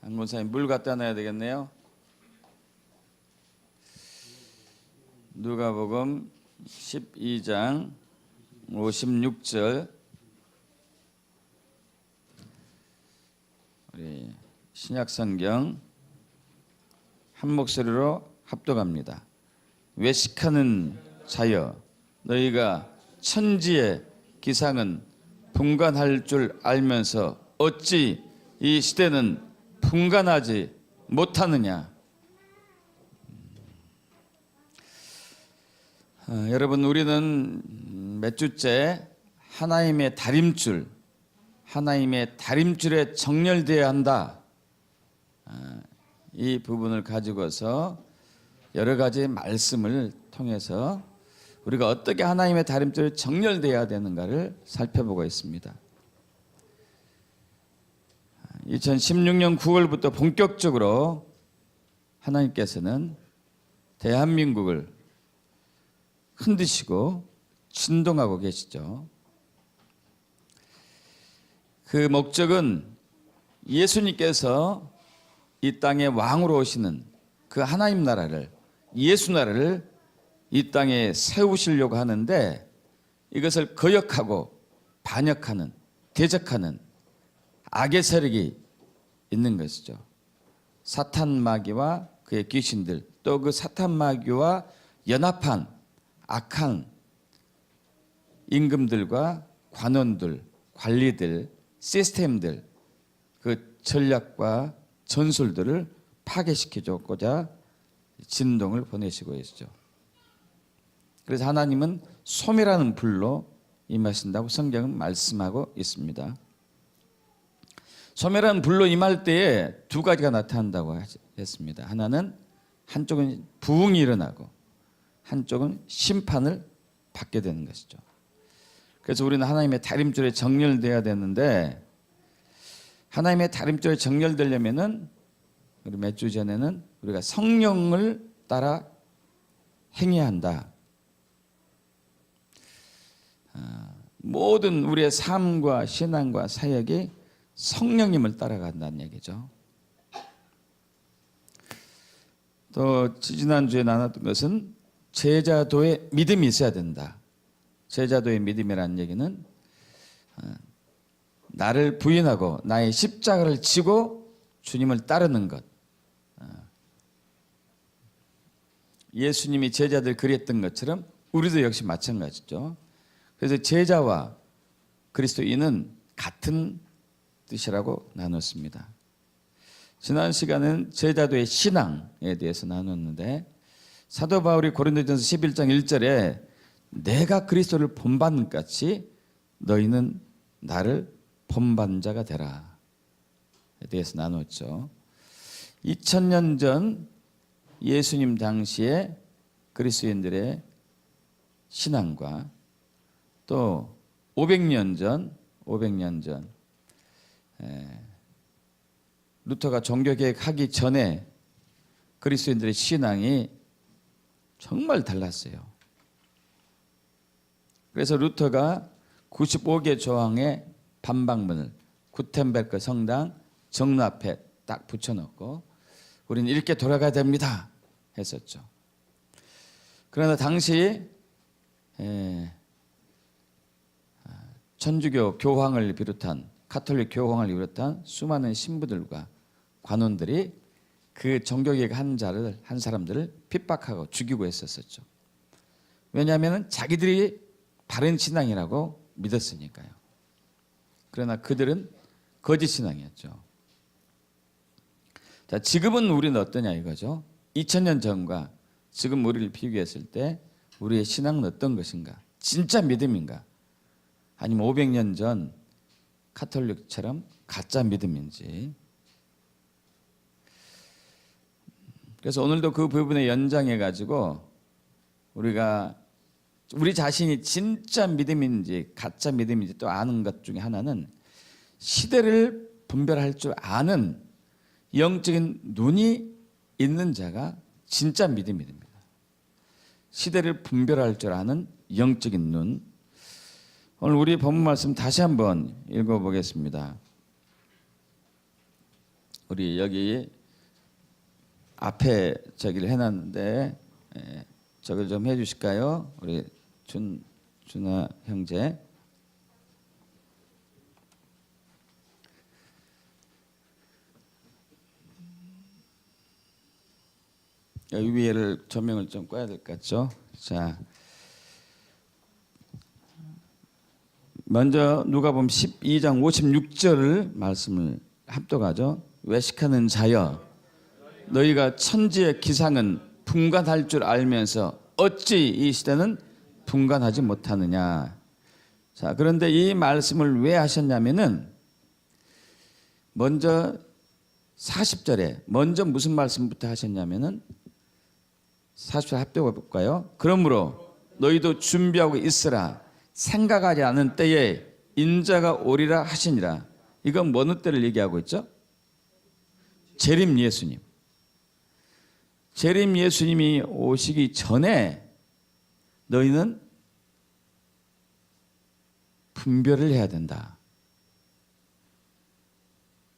강권사님 물 갖다 놔야 되겠네요. 누가복음 12장 56절 우리 신약성경 한 목소리로 합독합니다. 외식하는 자여 너희가 천지의 기상은 분간할 줄 알면서 어찌 이 시대는 분간하지 못하느냐. 여러분, 우리는 몇 주째 하나님의 다림줄에 정렬되어야 한다. 이 부분을 가지고서 여러 가지 말씀을 통해서 우리가 어떻게 하나님의 다림줄에 정렬되어야 되는가를 살펴보고 있습니다. 2016년 9월부터 본격적으로 하나님께서는 대한민국을 흔드시고 진동하고 계시죠. 그 목적은 예수님께서 이 땅에 왕으로 오시는 그 하나님 나라를, 예수 나라를 이 땅에 세우시려고 하는데, 이것을 거역하고 반역하는, 대적하는 악의 세력이 있는 것이죠. 사탄 마귀와 그의 귀신들, 또 그 사탄 마귀와 연합한 악한 임금들과 관원들, 관리들, 시스템들, 그 전략과 전술들을 파괴시켜주고자 진동을 보내시고 계시죠. 그래서 하나님은 소멸하는 불로 임하신다고 성경은 말씀하고 있습니다. 소멸하는 불로 임할 때에 두 가지가 나타난다고 했습니다. 하나는 한쪽은 부흥이 일어나고 한쪽은 심판을 받게 되는 것이죠. 그래서 우리는 하나님의 다림줄에 정렬되어야 되는데, 하나님의 다림줄에 정렬되려면은 우리 몇 주 전에는 우리가 성령을 따라 행해야 한다. 모든 우리의 삶과 신앙과 사역이 성령님을 따라간다는 얘기죠. 또 지난주에 나눴던 것은 제자도의 믿음이 있어야 된다. 제자도의 믿음이라는 얘기는 나를 부인하고 나의 십자가를 지고 주님을 따르는 것. 예수님이 제자들 그랬던 것처럼 우리도 역시 마찬가지죠. 그래서 제자와 그리스도인은 같은 뜻이라고 나눴습니다. 지난 시간은 제자도의 신앙에 대해서 나눴는데, 사도 바울이 고린도전서 11장 1절에 내가 그리스도를 본받는 같이 너희는 나를 본받는 자가 되라 에 대해서 나눴죠. 2000년 전 예수님 당시에 그리스도인들의 신앙과 또 500년 전 루터가 종교개혁하기 전에 그리스도인들의 신앙이 정말 달랐어요. 그래서 루터가 95개 조항의 반박문을 구텐베르크 성당 정로 앞에 딱 붙여놓고 우리는 이렇게 돌아가야 됩니다 했었죠. 그러나 당시 천주교 교황을 비롯한 가톨릭 교황을 비롯한 수많은 신부들과 관원들이 그 종교개혁 한 사람들을 핍박하고 죽이고 했었죠. 왜냐하면 자기들이 바른 신앙이라고 믿었으니까요. 그러나 그들은 거짓 신앙이었죠. 자, 지금은 우리는 어떠냐 이거죠. 2000년 전과 지금 우리를 비교했을 때 우리의 신앙은 어떤 것인가? 진짜 믿음인가? 아니면 500년 전 가톨릭처럼 가짜 믿음인지. 그래서 오늘도 그 부분에 연장해 가지고 우리 자신이 진짜 믿음인지 가짜 믿음인지 또 아는 것 중에 하나는 시대를 분별할 줄 아는 영적인 눈이 있는 자가 진짜 믿음이 됩니다. 시대를 분별할 줄 아는 영적인 눈. 오늘 우리 본문 말씀 다시 한번 읽어보겠습니다. 우리 여기 앞에 저기를 해놨는데 저걸 좀 해주실까요? 우리 준아 형제. 여기 위에를 조명을 좀 꺼야 될 것 같죠? 자, 먼저 누가복음 12장 56절 말씀을 합독하죠. 외식하는 자여, 너희가 천지의 기상은 분간할 줄 알면서 어찌 이 시대는 분간하지 못하느냐. 자, 그런데 이 말씀을 왜 하셨냐면은 먼저 40절에 먼저 무슨 말씀부터 하셨냐면은 40절 합독해 볼까요? 그러므로 너희도 준비하고 있으라. 생각하지 않은 때에 인자가 오리라 하시니라. 이건 어느 때를 얘기하고 있죠? 재림 예수님. 재림 예수님이 오시기 전에 너희는 분별을 해야 된다.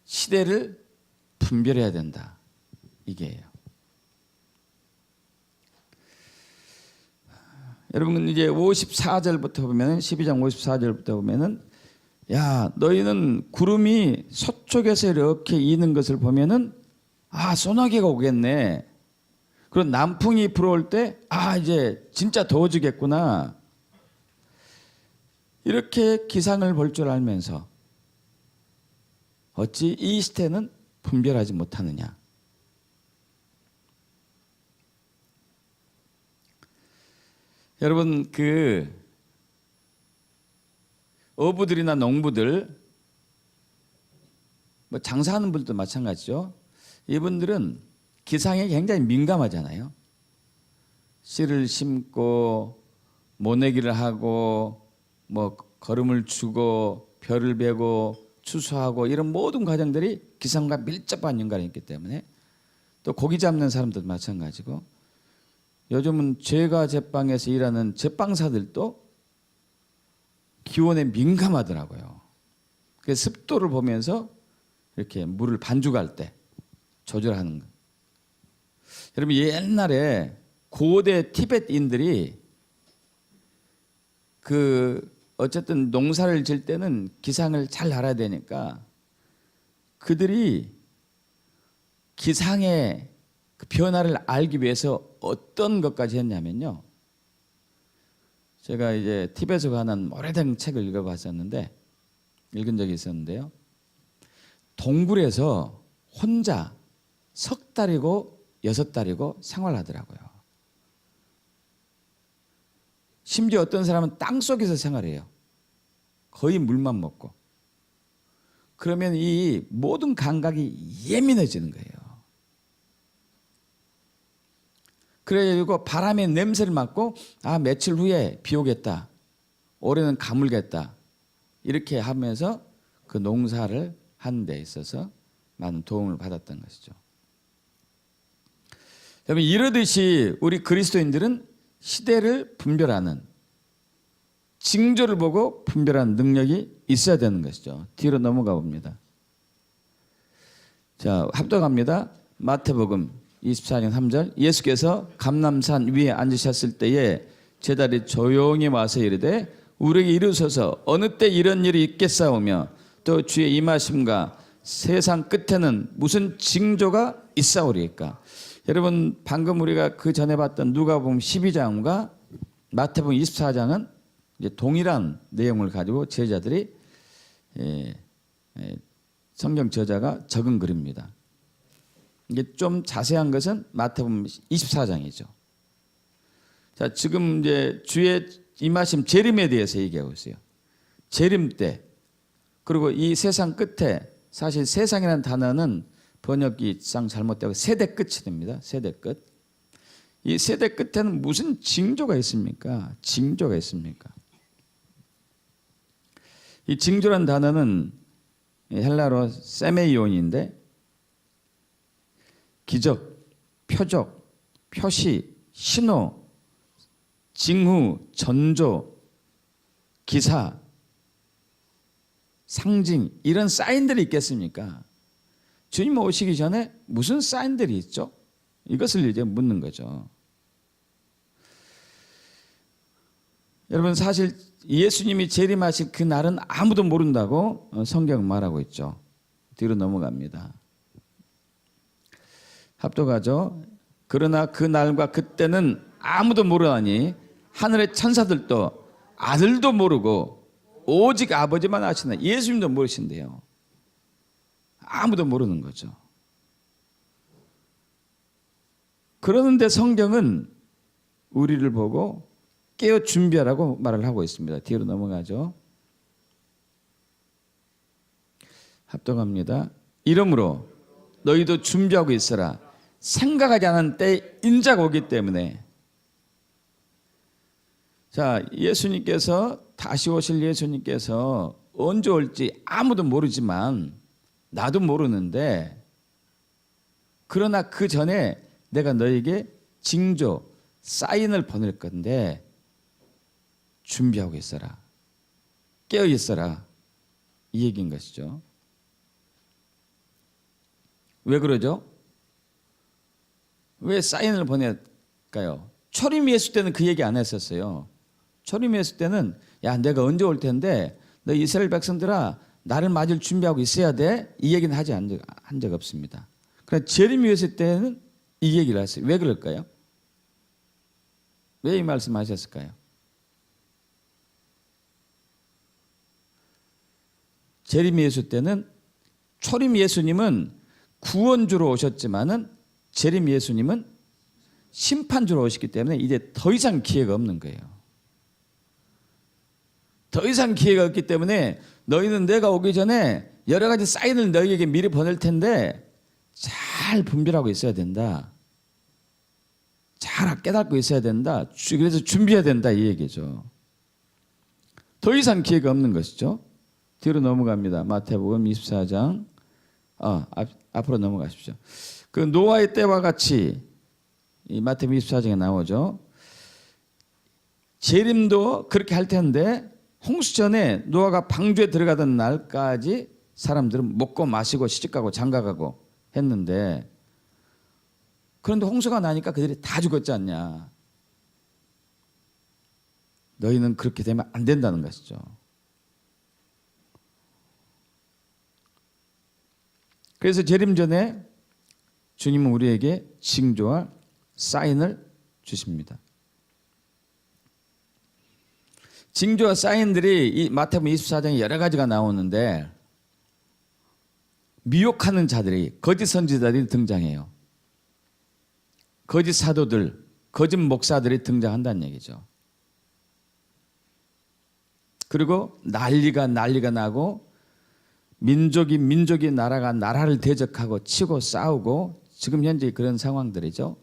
시대를 분별해야 된다. 이게예요. 여러분 이제 54절부터 보면 12장 54절부터 보면은 야 너희는 구름이 서쪽에서 이렇게 이는 것을 보면은 아 소나기가 오겠네. 그리고 남풍이 불어올 때 아 이제 진짜 더워지겠구나. 이렇게 기상을 볼 줄 알면서 어찌 이 시대는 분별하지 못하느냐. 여러분 그 어부들이나 농부들 뭐 장사하는 분들도 마찬가지죠. 이분들은 기상에 굉장히 민감하잖아요. 씨를 심고 모내기를 하고 뭐 거름을 주고 별을 베고 추수하고 이런 모든 과정들이 기상과 밀접한 연관이 있기 때문에 또 고기 잡는 사람들도 마찬가지고 요즘은 제가 제빵에서 일하는 제빵사들도 기온에 민감하더라고요. 그 습도를 보면서 이렇게 물을 반죽할 때 조절하는 거. 여러분 옛날에 고대 티베트인들이 그 어쨌든 농사를 질 때는 기상을 잘 알아야 되니까 그들이 기상의 그 변화를 알기 위해서 어떤 것까지 했냐면요. 제가 이제 티베트에 관한 오래된 책을 읽은 적이 있었는데요. 동굴에서 혼자 석 달이고 6달이고 생활하더라고요. 심지어 어떤 사람은 땅 속에서 생활해요. 거의 물만 먹고. 그러면 이 모든 감각이 예민해지는 거예요. 그래가지고 바람의 냄새를 맡고 아 며칠 후에 비 오겠다. 올해는 가물겠다. 이렇게 하면서 그 농사를 하는 데 있어서 많은 도움을 받았던 것이죠. 여러분 이러듯이 우리 그리스도인들은 시대를 분별하는 징조를 보고 분별하는 능력이 있어야 되는 것이죠. 뒤로 넘어가 봅니다. 자, 합독합니다. 마태복음 24장 3절. 예수께서 감람산 위에 앉으셨을 때에 제자들이 조용히 와서 이르되 우리에게 이르소서 어느 때 이런 일이 있겠사오며 또 주의 임하심과 세상 끝에는 무슨 징조가 있사오리까. 여러분 방금 우리가 그 전에 봤던 누가복음 12장과 마태복음 24장은 이제 동일한 내용을 가지고 제자들이 성경 저자가 적은 글입니다. 이게 좀 자세한 것은 마태복음 24장이죠. 자, 지금 이제 주의 임하심 재림에 대해서 얘기하고 있어요. 재림 때 그리고 이 세상 끝에 사실 세상이라는 단어는 번역기상 잘못되고 세대 끝이 됩니다. 세대 끝. 이 세대 끝에는 무슨 징조가 있습니까? 징조가 있습니까? 이 징조란 단어는 헬라로 세메이온인데 기적, 표적, 표시, 신호, 징후, 전조, 기사, 상징 이런 사인들이 있겠습니까? 주님 오시기 전에 무슨 사인들이 있죠? 이것을 이제 묻는 거죠. 여러분, 사실 예수님이 재림하실 그 날은 아무도 모른다고 성경은 말하고 있죠. 뒤로 넘어갑니다. 합독하죠. 그러나 그 날과 그때는 아무도 모르나니 하늘의 천사들도 아들도 모르고 오직 아버지만 아시나. 예수님도 모르신대요. 아무도 모르는 거죠. 그러는데 성경은 우리를 보고 깨어 준비하라고 말을 하고 있습니다. 뒤로 넘어가죠. 합독합니다. 이러므로 너희도 준비하고 있어라. 생각하지 않은 때에 인자가 오기 때문에. 자, 예수님께서 다시 오실 예수님께서 언제 올지 아무도 모르지만 나도 모르는데, 그러나 그 전에 내가 너에게 징조, 사인을 보낼 건데 준비하고 있어라. 깨어 있어라. 이 얘기인 것이죠. 왜 그러죠? 왜 사인을 보낼까요? 초림 예수 때는 그 얘기 안 했었어요. 초림 예수 때는 야, 내가 언제 올 텐데 너 이스라엘 백성들아 나를 맞을 준비하고 있어야 돼. 이 얘기는 하지 한 적 없습니다. 그러나 재림 예수 때는 이 얘기를 했어요. 왜 그럴까요? 왜 이 말씀하셨을까요? 재림 예수 때는 초림 예수님은 구원주로 오셨지만은 재림 예수님은 심판주로 오시기 때문에 이제 더 이상 기회가 없는 거예요. 더 이상 기회가 없기 때문에 너희는 내가 오기 전에 여러 가지 사인을 너희에게 미리 보낼 텐데 잘 분별하고 있어야 된다. 잘 깨닫고 있어야 된다. 그래서 준비해야 된다 이 얘기죠. 더 이상 기회가 없는 것이죠. 뒤로 넘어갑니다. 마태복음 24장. 앞으로 넘어가십시오. 그 노아의 때와 같이 이 마태복음 24장에 나오죠. 재림도 그렇게 할 텐데 홍수 전에 노아가 방주에 들어가던 날까지 사람들은 먹고 마시고 시집가고 장가가고 했는데, 그런데 홍수가 나니까 그들이 다 죽었지 않냐. 너희는 그렇게 되면 안 된다는 것이죠. 그래서 재림 전에 주님은 우리에게 징조와 사인을 주십니다. 징조와 사인들이 이 마태복음 24장에 여러 가지가 나오는데 미혹하는 자들이, 거짓 선지자들이 등장해요. 거짓 사도들, 거짓 목사들이 등장한다는 얘기죠. 그리고 난리가 나고 민족이 나라가 나라를 대적하고 치고 싸우고 지금 현재 그런 상황들이죠.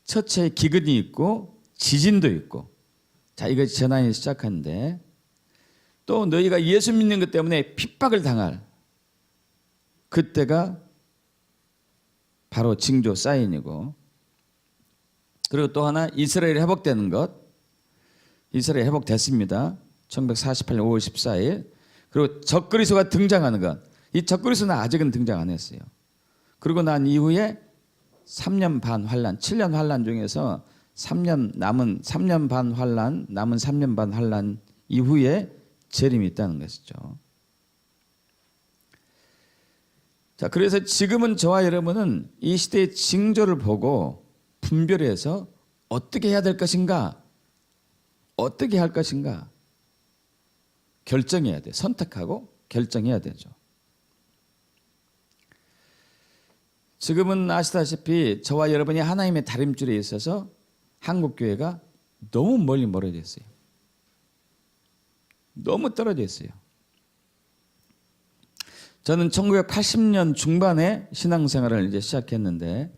처처에 기근이 있고 지진도 있고, 자, 이것이 전환이 시작하는데 또 너희가 예수 믿는 것 때문에 핍박을 당할 그때가 바로 징조 사인이고, 그리고 또 하나 이스라엘이 회복되는 것. 이스라엘이 회복됐습니다. 1948년 5월 14일. 그리고 적그리스도가 등장하는 것. 이 적그리스도는 아직은 등장 안 했어요. 그리고 난 이후에 3년 반 환란, 7년 환란 중에서 3년 반 환란, 남은 3년 반 환란 이후에 재림이 있다는 것이죠. 자, 그래서 지금은 저와 여러분은 이 시대의 징조를 보고 분별해서 어떻게 해야 될 것인가, 어떻게 할 것인가 결정해야 돼. 선택하고 결정해야 되죠. 지금은 아시다시피 저와 여러분이 하나님의 다림줄에 있어서 한국교회가 너무 멀리 멀어져 있어요. 너무 떨어져 있어요. 저는 1980년 중반에 신앙생활을 이제 시작했는데,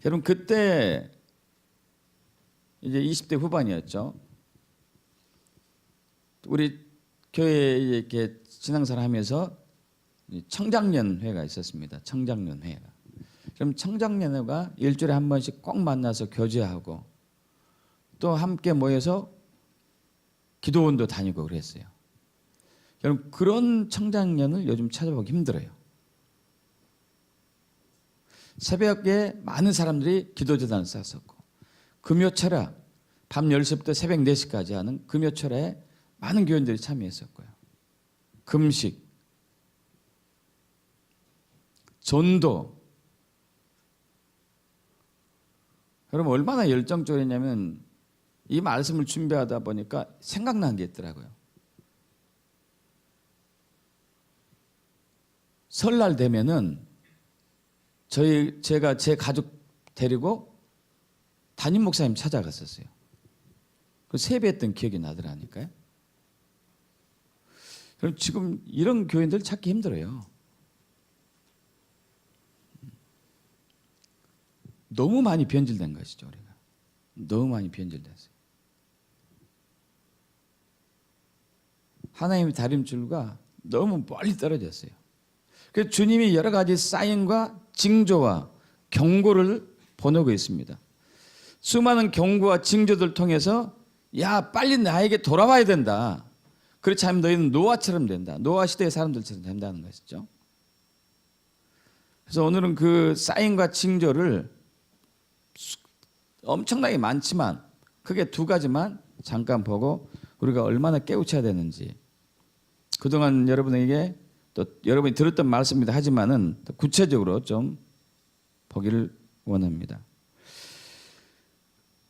여러분 그때 이제 20대 후반이었죠. 우리 교회에 이렇게 신앙생활 하면서 청장년회가 있었습니다. 청장년회가. 그럼 청장년회가 일주일에 한 번씩 꼭 만나서 교제하고 또 함께 모여서 기도원도 다니고 그랬어요. 여러분 그런 청장년을 요즘 찾아보기 힘들어요. 새벽에 많은 사람들이 기도재단을 쌓았었고, 금요철야 밤 10시부터 새벽 4시까지 하는 금요철야에 많은 교인들이 참여했었고요. 금식, 전도. 여러분 얼마나 열정적으로 했냐면 이 말씀을 준비하다 보니까 생각난 게 있더라고요. 설날 되면은 제가 제 가족 데리고 담임 목사님 찾아갔었어요. 그 세배했던 기억이 나더라니까요. 그럼 지금 이런 교인들 찾기 힘들어요. 너무 많이 변질된 것이죠, 우리가. 너무 많이 변질됐어요. 하나님의 다림줄과 너무 멀리 떨어졌어요. 그래서 주님이 여러 가지 사인과 징조와 경고를 보내고 있습니다. 수많은 경고와 징조들을 통해서 야, 빨리 나에게 돌아와야 된다. 그렇지 않으면 너희는 노아처럼 된다. 노아 시대의 사람들처럼 된다는 것이죠. 그래서 오늘은 그 사인과 징조를 엄청나게 많지만 크게 두 가지만 잠깐 보고 우리가 얼마나 깨우쳐야 되는지, 그동안 여러분에게 또 여러분이 들었던 말씀이다 하지만은 더 구체적으로 좀 보기를 원합니다.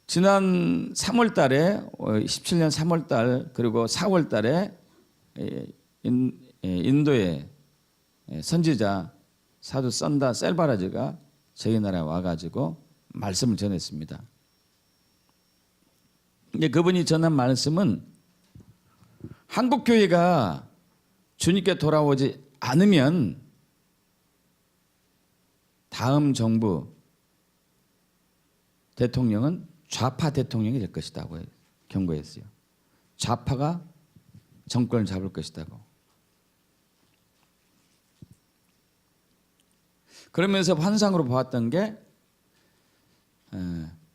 지난 3월 달에 17년 3월 달 그리고 4월 달에 인도의 선지자 사도 선다 셀바라즈가 저희 나라에 와가지고 말씀을 전했습니다. 근데 그분이 전한 말씀은 한국 교회가 주님께 돌아오지 않으면 다음 정부 대통령은 좌파 대통령이 될 것이라고 경고했어요. 좌파가 정권을 잡을 것이라고. 그러면서 환상으로 보았던 게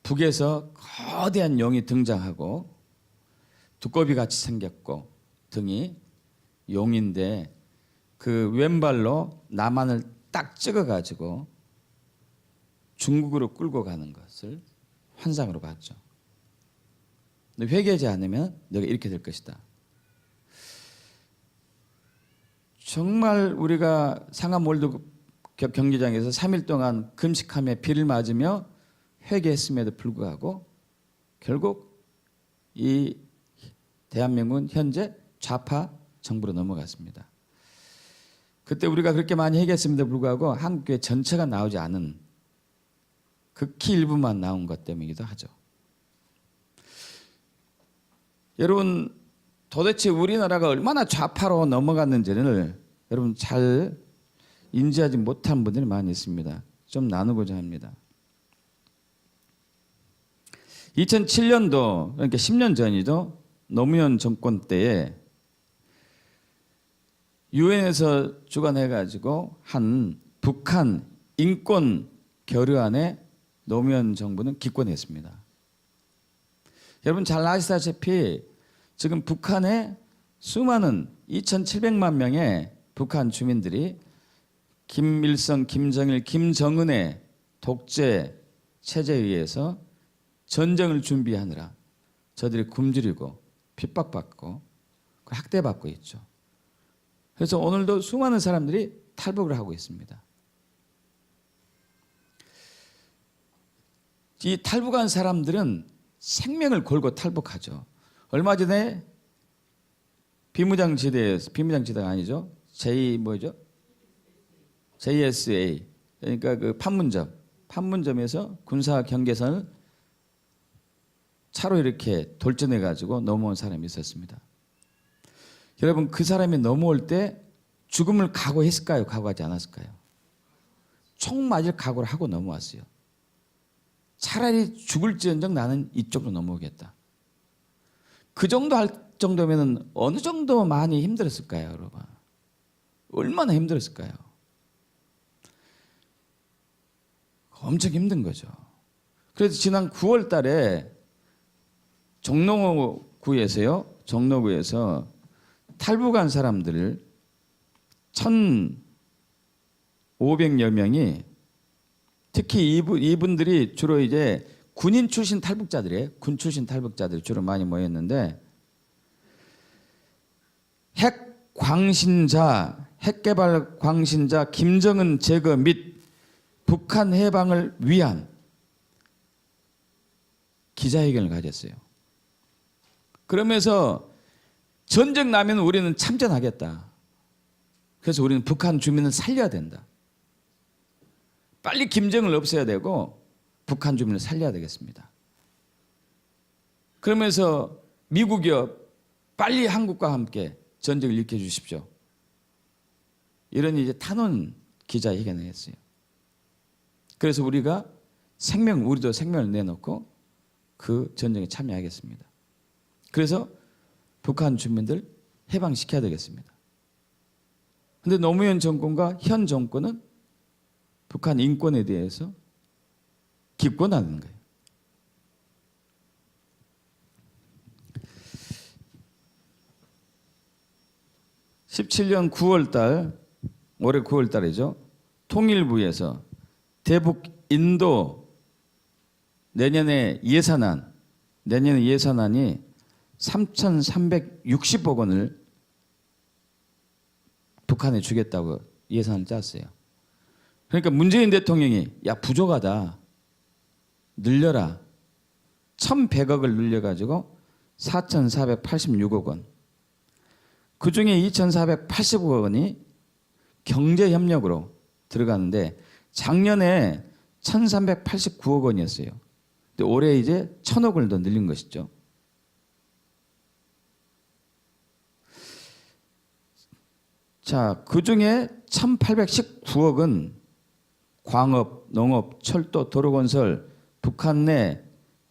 북에서 거대한 용이 등장하고 두꺼비같이 생겼고 등이 용인데 그 왼발로 남한을 딱 찍어가지고 중국으로 끌고 가는 것을 환상으로 봤죠. 회개하지 않으면 너가 이렇게 될 것이다. 정말 우리가 상암 월드컵 경기장에서 3일 동안 금식하며 비를 맞으며 회개했음에도 불구하고 결국 이 대한민국은 현재 좌파 정부로 넘어갔습니다. 그때 우리가 그렇게 많이 회개했음에도 불구하고 한국교회 전체가 나오지 않은 극히 일부만 나온 것 때문이기도 하죠. 여러분 도대체 우리나라가 얼마나 좌파로 넘어갔는지를 여러분 잘 인지하지 못한 분들이 많이 있습니다. 좀 나누고자 합니다. 2007년도 그러니까 10년 전이죠. 노무현 정권 때에 유엔에서 주관해가지고 한 북한 인권 결의안에 노무현 정부는 기권했습니다. 여러분 잘 아시다시피 지금 북한에 수많은 2,700만 명의 북한 주민들이 김일성, 김정일, 김정은의 독재 체제에 의해서 전쟁을 준비하느라 저들이 굶주리고 핍박받고 학대받고 있죠. 그래서 오늘도 수많은 사람들이 탈북을 하고 있습니다. 이 탈북한 사람들은 생명을 걸고 탈북하죠. 얼마 전에 비무장지대에서, 비무장지대가 아니죠. JSA 그러니까 그 판문점에서 군사 경계선을 차로 이렇게 돌진해 가지고 넘어온 사람이 있었습니다. 여러분 그 사람이 넘어올 때 죽음을 각오했을까요? 각오하지 않았을까요? 총 맞을 각오를 하고 넘어왔어요. 차라리 죽을지언정 나는 이쪽으로 넘어오겠다. 그 정도 할 정도면 어느 정도 많이 힘들었을까요, 여러분? 얼마나 힘들었을까요? 엄청 힘든 거죠. 그래서 지난 9월 달에 종로구에서 탈북한 사람들을 1,500여 명이 특히 이분들이 주로 이제 군인 출신 탈북자들이에요. 군 출신 탈북자들이 주로 많이 모였는데 핵 광신자, 핵개발 광신자 김정은 제거 및 북한 해방을 위한 기자회견을 가졌어요. 그러면서 전쟁 나면 우리는 참전하겠다. 그래서 우리는 북한 주민을 살려야 된다. 빨리 김정을 없애야 되고 북한 주민을 살려야 되겠습니다. 그러면서 미국이요, 빨리 한국과 함께 전쟁을 일으켜 주십시오. 이런 이제 탄원 기자회견을 했어요. 그래서 우리가 우리도 생명을 내놓고 그 전쟁에 참여하겠습니다. 그래서 북한 주민들 해방시켜야 되겠습니다. 그런데 노무현 정권과 현 정권은 북한 인권에 대해서 기권하는 거예요. (17년 9월달) 올해 9월달이죠. 통일부에서 대북 인도 내년에 예산안이 3,360억 원을 북한에 주겠다고 예산을 짰어요. 그러니까 문재인 대통령이 야 부족하다, 늘려라. 1,100억을 늘려가지고 4,486억 원. 그중에 2,480억 원이 경제협력으로 들어가는데 작년에 1,389억 원이었어요. 근데 올해 이제 1,000억을 더 늘린 것이죠. 자, 그중에 1,819억은 광업, 농업, 철도, 도로건설, 북한 내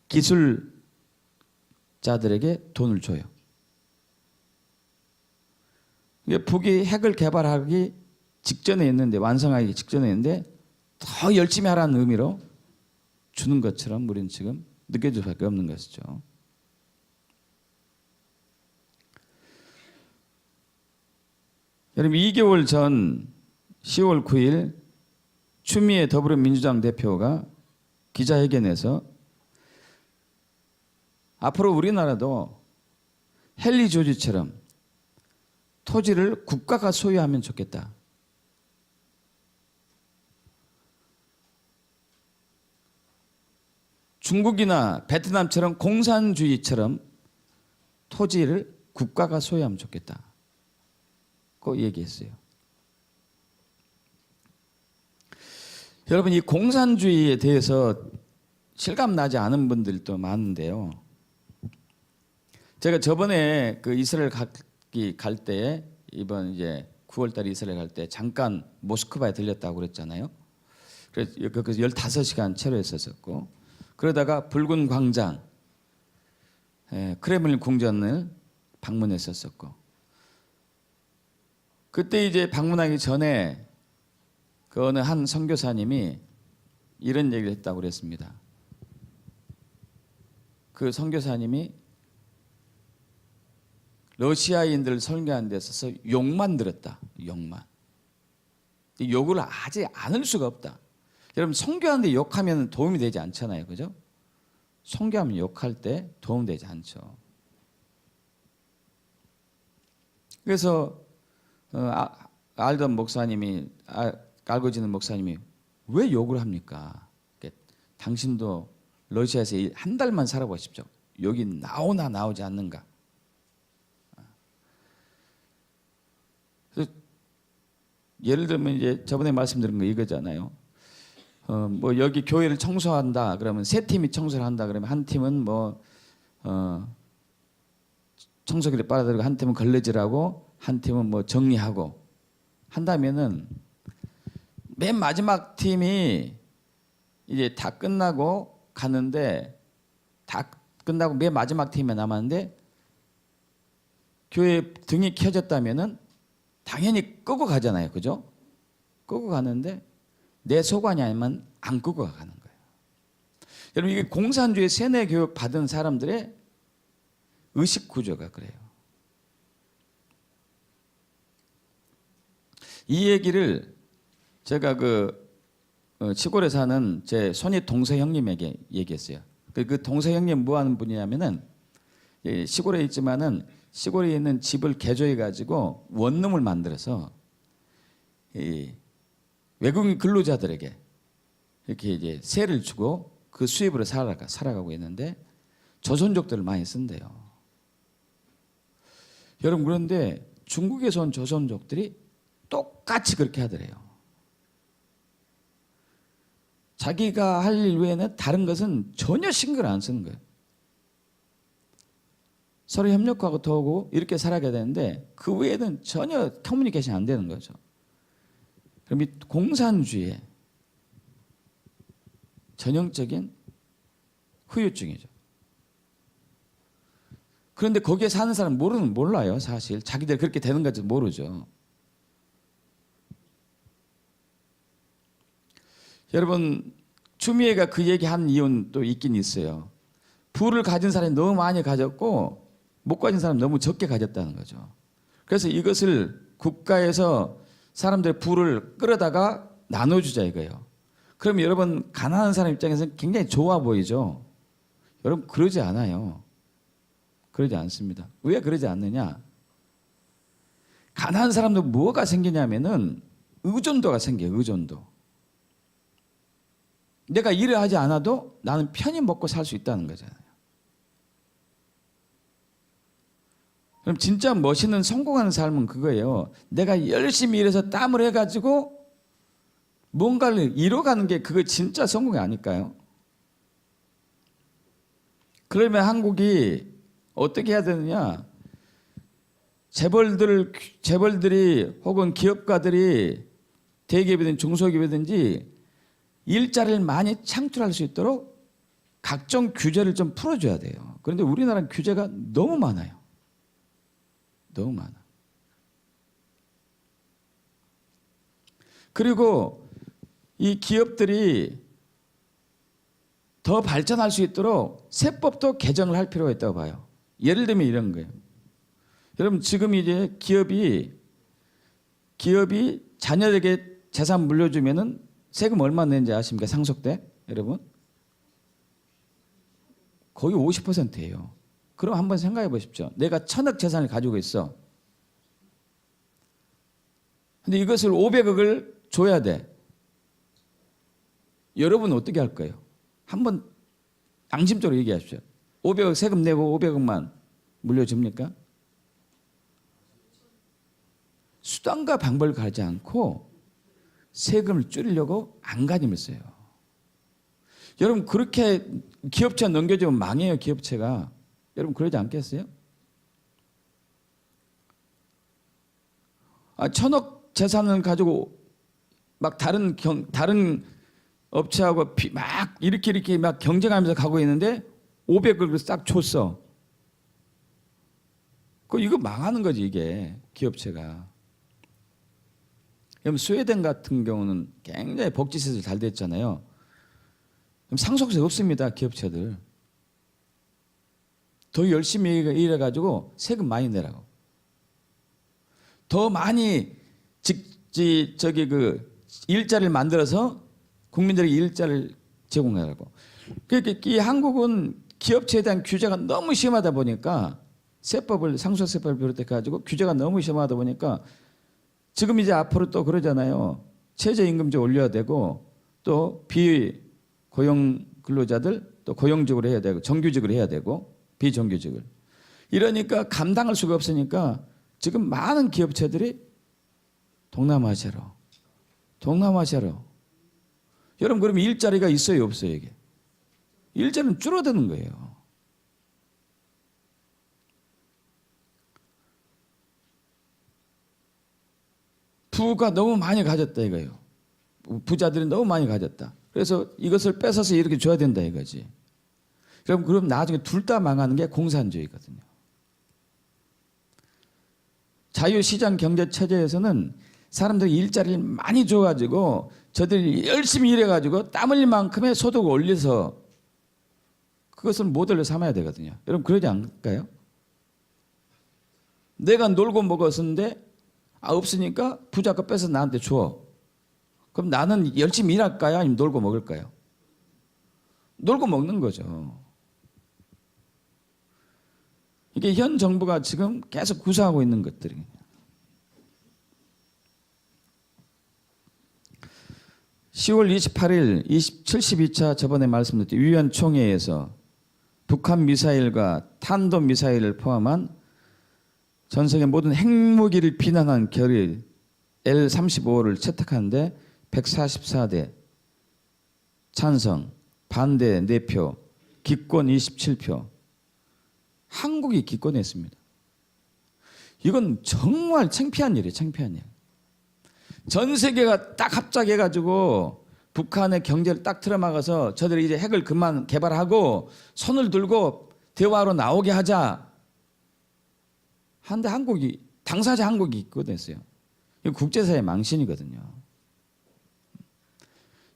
기술자들에게 돈을 줘요. 북이 핵을 개발하기 직전에 있는데, 완성하기 직전에 있는데 더 열심히 하라는 의미로 주는 것처럼 우리는 지금 느껴질 수밖에 없는 것이죠. 여러분, 2개월 전 10월 9일 추미애 더불어민주당 대표가 기자회견에서 앞으로 우리나라도 헨리 조지처럼 토지를 국가가 소유하면 좋겠다. 중국이나 베트남처럼 공산주의처럼 토지를 국가가 소유하면 좋겠다. 고 얘기했어요. 여러분, 이 공산주의에 대해서 실감나지 않은 분들도 많은데요. 제가 저번에 그 이스라엘 갈 때, 이번 이제 9월달에 이스라엘 갈 때 잠깐 모스크바에 들렸다고 그랬잖아요. 그래서 15시간 체류했었고, 그러다가 붉은 광장, 크렘린 궁전을 방문했었고, 그때 이제 방문하기 전에 그 어느 한 선교사님이 이런 얘기를 했다고 그랬습니다. 그 선교사님이 러시아인들 설교하는 데 있어서 욕만 들었다. 욕만. 욕을 하지 않을 수가 없다. 여러분, 선교하는데 욕하면 도움이 되지 않잖아요. 그죠? 선교하면 욕할 때 도움되지 않죠. 그래서 알던 목사님이, 알고 지는 목사님이 왜 욕을 합니까? 당신도 러시아에서 한 달만 살아보십시오. 여기 나오나 나오지 않는가. 예를 들면 이제 저번에 말씀드린 거 이거잖아요. 뭐 여기 교회를 청소한다 그러면 세 팀이 청소를 한다 그러면 한 팀은 뭐 청소기를 빨아들이고 한 팀은 걸레질하고 한 팀은 뭐 정리하고 한다면은 맨 마지막 팀이 이제 다 끝나고 가는데, 다 끝나고 맨 마지막 팀이 남았는데 교회 등이 켜졌다면은 당연히 끄고 가잖아요. 그죠? 끄고 가는데 내 소관이 아니면 안 끄고 가는 거예요. 여러분, 이게 공산주의 세뇌 교육 받은 사람들의 의식 구조가 그래요. 이 얘기를 제가 시골에 사는 제 손이 동서 형님에게 얘기했어요. 그 동서 형님 뭐 하는 분이냐면은 시골에 있지만은 시골에 있는 집을 개조해 가지고 원룸을 만들어서 이 외국인 근로자들에게 이렇게 이제 세를 주고 그 수입으로 살아가고 있는데 조선족들을 많이 쓴대요. 여러분 그런데 중국에서 온 조선족들이 똑같이 그렇게 하더래요. 자기가 할 일 외에는 다른 것은 전혀 신경을 안 쓰는 거예요. 서로 협력하고 도우고 이렇게 살아가야 되는데 그 외에는 전혀 커뮤니케이션이 안 되는 거죠. 그럼 이 공산주의의 전형적인 후유증이죠. 그런데 거기에 사는 사람 몰라요. 사실 자기들 그렇게 되는 건지 모르죠. 여러분 추미애가 그 얘기한 이유는 또 있긴 있어요. 부를 가진 사람이 너무 많이 가졌고 못 가진 사람이 너무 적게 가졌다는 거죠. 그래서 이것을 국가에서 사람들의 부를 끌어다가 나눠주자 이거예요. 그럼 여러분 가난한 사람 입장에서는 굉장히 좋아 보이죠. 여러분 그러지 않아요. 그러지 않습니다. 왜 그러지 않느냐? 가난한 사람도 뭐가 생기냐면은 의존도가 생겨요. 의존도. 내가 일을 하지 않아도 나는 편히 먹고 살 수 있다는 거잖아요. 그럼 진짜 멋있는 성공하는 삶은 그거예요. 내가 열심히 일해서 땀을 해가지고 뭔가를 이뤄가는 게 그거 진짜 성공이 아닐까요? 그러면 한국이 어떻게 해야 되느냐? 재벌들이 혹은 기업가들이 대기업이든 중소기업이든지 일자리를 많이 창출할 수 있도록 각종 규제를 좀 풀어줘야 돼요. 그런데 우리나라는 규제가 너무 많아요. 너무 많아. 그리고 이 기업들이 더 발전할 수 있도록 세법도 개정을 할 필요가 있다고 봐요. 예를 들면 이런 거예요. 여러분 지금 이제 기업이 자녀에게 재산 물려주면은 세금 얼마 내는지 아십니까? 상속 때 여러분 거의 50%예요. 그럼 한번 생각해 보십시오. 내가 1,000억 재산을 가지고 있어. 근데 이것을 500억을 줘야 돼. 여러분 어떻게 할 거예요? 한번 양심적으로 얘기하십시오. 500억 세금 내고 500억만 물려줍니까? 수단과 방법을 가지 않고 세금을 줄이려고 안간힘을 써요. 여러분 그렇게 기업체 넘겨주면 망해요. 기업체가. 여러분 그러지 않겠어요? 1,000억 재산을 가지고 막 다른 업체하고 막 이렇게 막 경쟁하면서 가고 있는데 500억을 싹 줬어. 이거 망하는 거지 이게 기업체가. 그럼 스웨덴 같은 경우는 굉장히 복지시설 잘 됐잖아요. 그럼 상속세 없습니다. 기업체들. 더 열심히 일해가지고 세금 많이 내라고. 더 많이 일자리를 만들어서 국민들에게 일자리를 제공하라고. 그러니까 이 한국은 기업체에 대한 규제가 너무 심하다 보니까 상속세법을 비롯해 가지고 규제가 너무 심하다 보니까 지금 이제 앞으로 또 그러잖아요. 최저임금제 올려야 되고 또 비고용 근로자들 또 고용직으로 해야 되고 정규직으로 해야 되고 비정규직을. 이러니까 감당할 수가 없으니까 지금 많은 기업체들이 동남아시아로. 여러분 그러면 일자리가 있어요 없어요 이게? 일자리는 줄어드는 거예요. 부가 너무 많이 가졌다 이거예요. 부자들이 너무 많이 가졌다. 그래서 이것을 뺏어서 이렇게 줘야 된다 이거지. 그럼 나중에 둘 다 망하는 게 공산주의거든요. 자유시장 경제 체제에서는 사람들이 일자리를 많이 줘가지고 저들이 열심히 일해가지고 땀 흘릴 만큼의 소득을 올려서 그것을 모델로 삼아야 되거든요. 여러분 그러지 않을까요? 내가 놀고 먹었는데 없으니까 부자 거 뺏어 나한테 줘. 그럼 나는 열심히 일할까요? 아니면 놀고 먹을까요? 놀고 먹는 거죠. 이게 현 정부가 지금 계속 구사하고 있는 것들이에요. (10월 28일) 72차 저번에 말씀드렸듯이 유엔 총회에서 북한 미사일과 탄도미사일을 포함한 전 세계 모든 핵무기를 비난한 결의 L-35를 채택하는데 144대 찬성, 반대 4표, 기권 27표. 한국이 기권했습니다. 이건 정말 창피한 일이에요. 창피한 일. 전 세계가 딱 합작해가지고 북한의 경제를 딱 틀어막아서 저들이 이제 핵을 그만 개발하고 손을 들고 대화로 나오게 하자. 한데 한국이, 당사자 한국이 기권했어요. 이거 국제사회의 망신이거든요.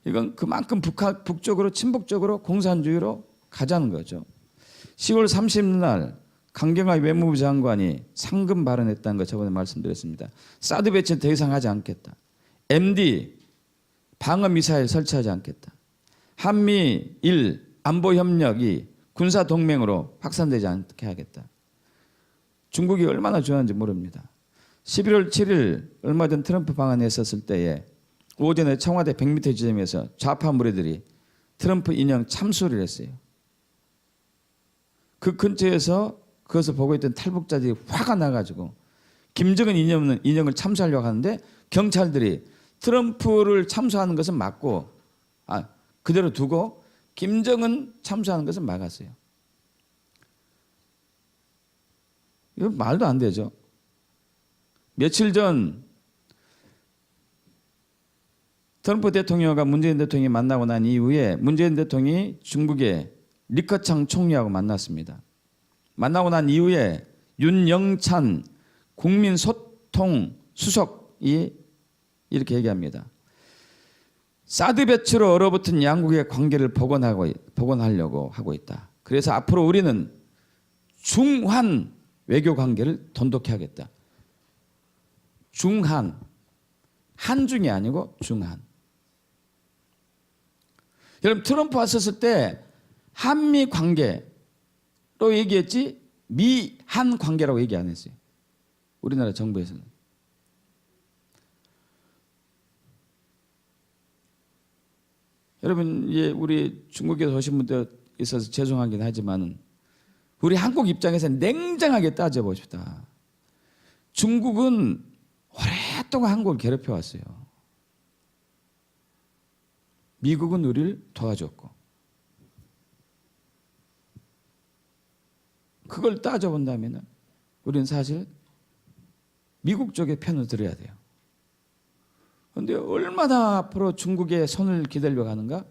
이건 그만큼 북쪽으로 친북적으로 공산주의로 가자는 거죠. 10월 30일 강경화 외무부 장관이 상금 발언했다는 거 저번에 말씀드렸습니다. 사드 배치는 더 이상 하지 않겠다. MD 방어 미사일 설치하지 않겠다. 한미일 안보 협력이 군사 동맹으로 확산되지 않게 하겠다. 중국이 얼마나 좋아하는지 모릅니다. 11월 7일 얼마 전 트럼프 방한을 했었을 때에 오전에 청와대 100m 지점에서 좌파 무리들이 트럼프 인형 참수를 했어요. 그 근처에서 그것을 보고 있던 탈북자들이 화가 나가지고 김정은 인형을 참수하려고 하는데 경찰들이 트럼프를 참수하는 것은 막고 그대로 두고 김정은 참수하는 것은 막았어요. 이거 말도 안 되죠. 며칠 전 트럼프 대통령과 문재인 대통령이 만나고 난 이후에 문재인 대통령이 중국의 리커창 총리하고 만났습니다. 만나고 난 이후에 윤영찬 국민소통 수석이 이렇게 얘기합니다. 사드 배치로 얼어붙은 양국의 관계를 복원하려고 하고 있다. 그래서 앞으로 우리는 중한 외교 관계를 돈독히 하겠다. 중한, 한중이 아니고 중한. 여러분 트럼프 왔었을 때 한미 관계로 얘기했지 미한 관계라고 얘기 안 했어요. 우리나라 정부에서는. 여러분 우리 중국에서 오신 분들 있어서 죄송하긴 하지만 우리 한국 입장에서 냉정하게 따져봅시다. 중국은 오랫동안 한국을 괴롭혀 왔어요. 미국은 우리를 도와줬고 그걸 따져본다면 우리는 사실 미국 쪽의 편을 들어야 돼요. 그런데 얼마나 앞으로 중국의 손을 기다려 가는가?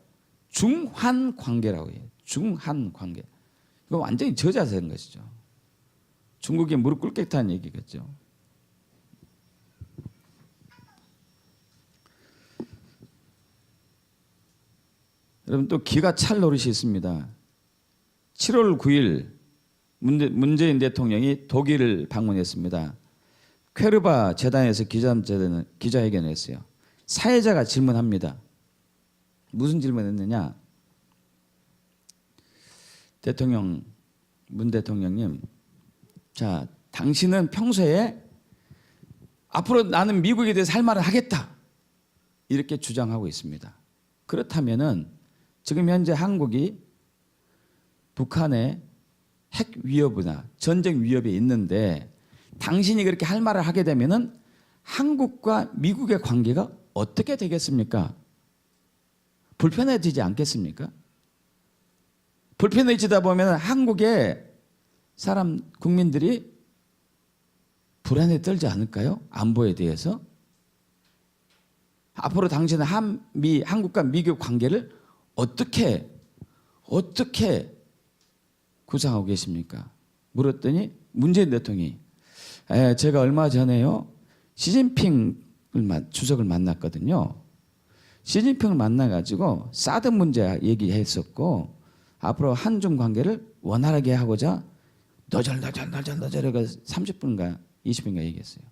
중한 관계라고 해요. 중한 관계. 이거 완전히 저자세인 것이죠. 중국이 무릎 꿇겠다는 얘기겠죠. 여러분 또 기가 찰 노릇이 있습니다. 7월 9일 문재인 대통령이 독일을 방문했습니다. 퀘르바 재단에서 기자회견을 했어요. 사회자가 질문합니다. 무슨 질문했느냐? 문 대통령님, 자, 당신은 평소에 앞으로 나는 미국에 대해서 할 말을 하겠다 이렇게 주장하고 있습니다. 그렇다면은 지금 현재 한국이 북한의 핵 위협이나 전쟁 위협이 있는데 당신이 그렇게 할 말을 하게 되면은 한국과 미국의 관계가 어떻게 되겠습니까? 불편해지지 않겠습니까? 불편해지다 보면 한국의 국민들이 불안에 떨지 않을까요? 안보에 대해서? 앞으로 당신은 한국과 미국 관계를 어떻게 구상하고 계십니까? 물었더니 문재인 대통령이 제가 얼마 전에요 시진핑 주석을 만났거든요. 시진핑을 만나가지고 사드 문제 얘기했었고 앞으로 한중 관계를 원활하게 하고자 너절너절해가 30분인가 20분인가 얘기했어요.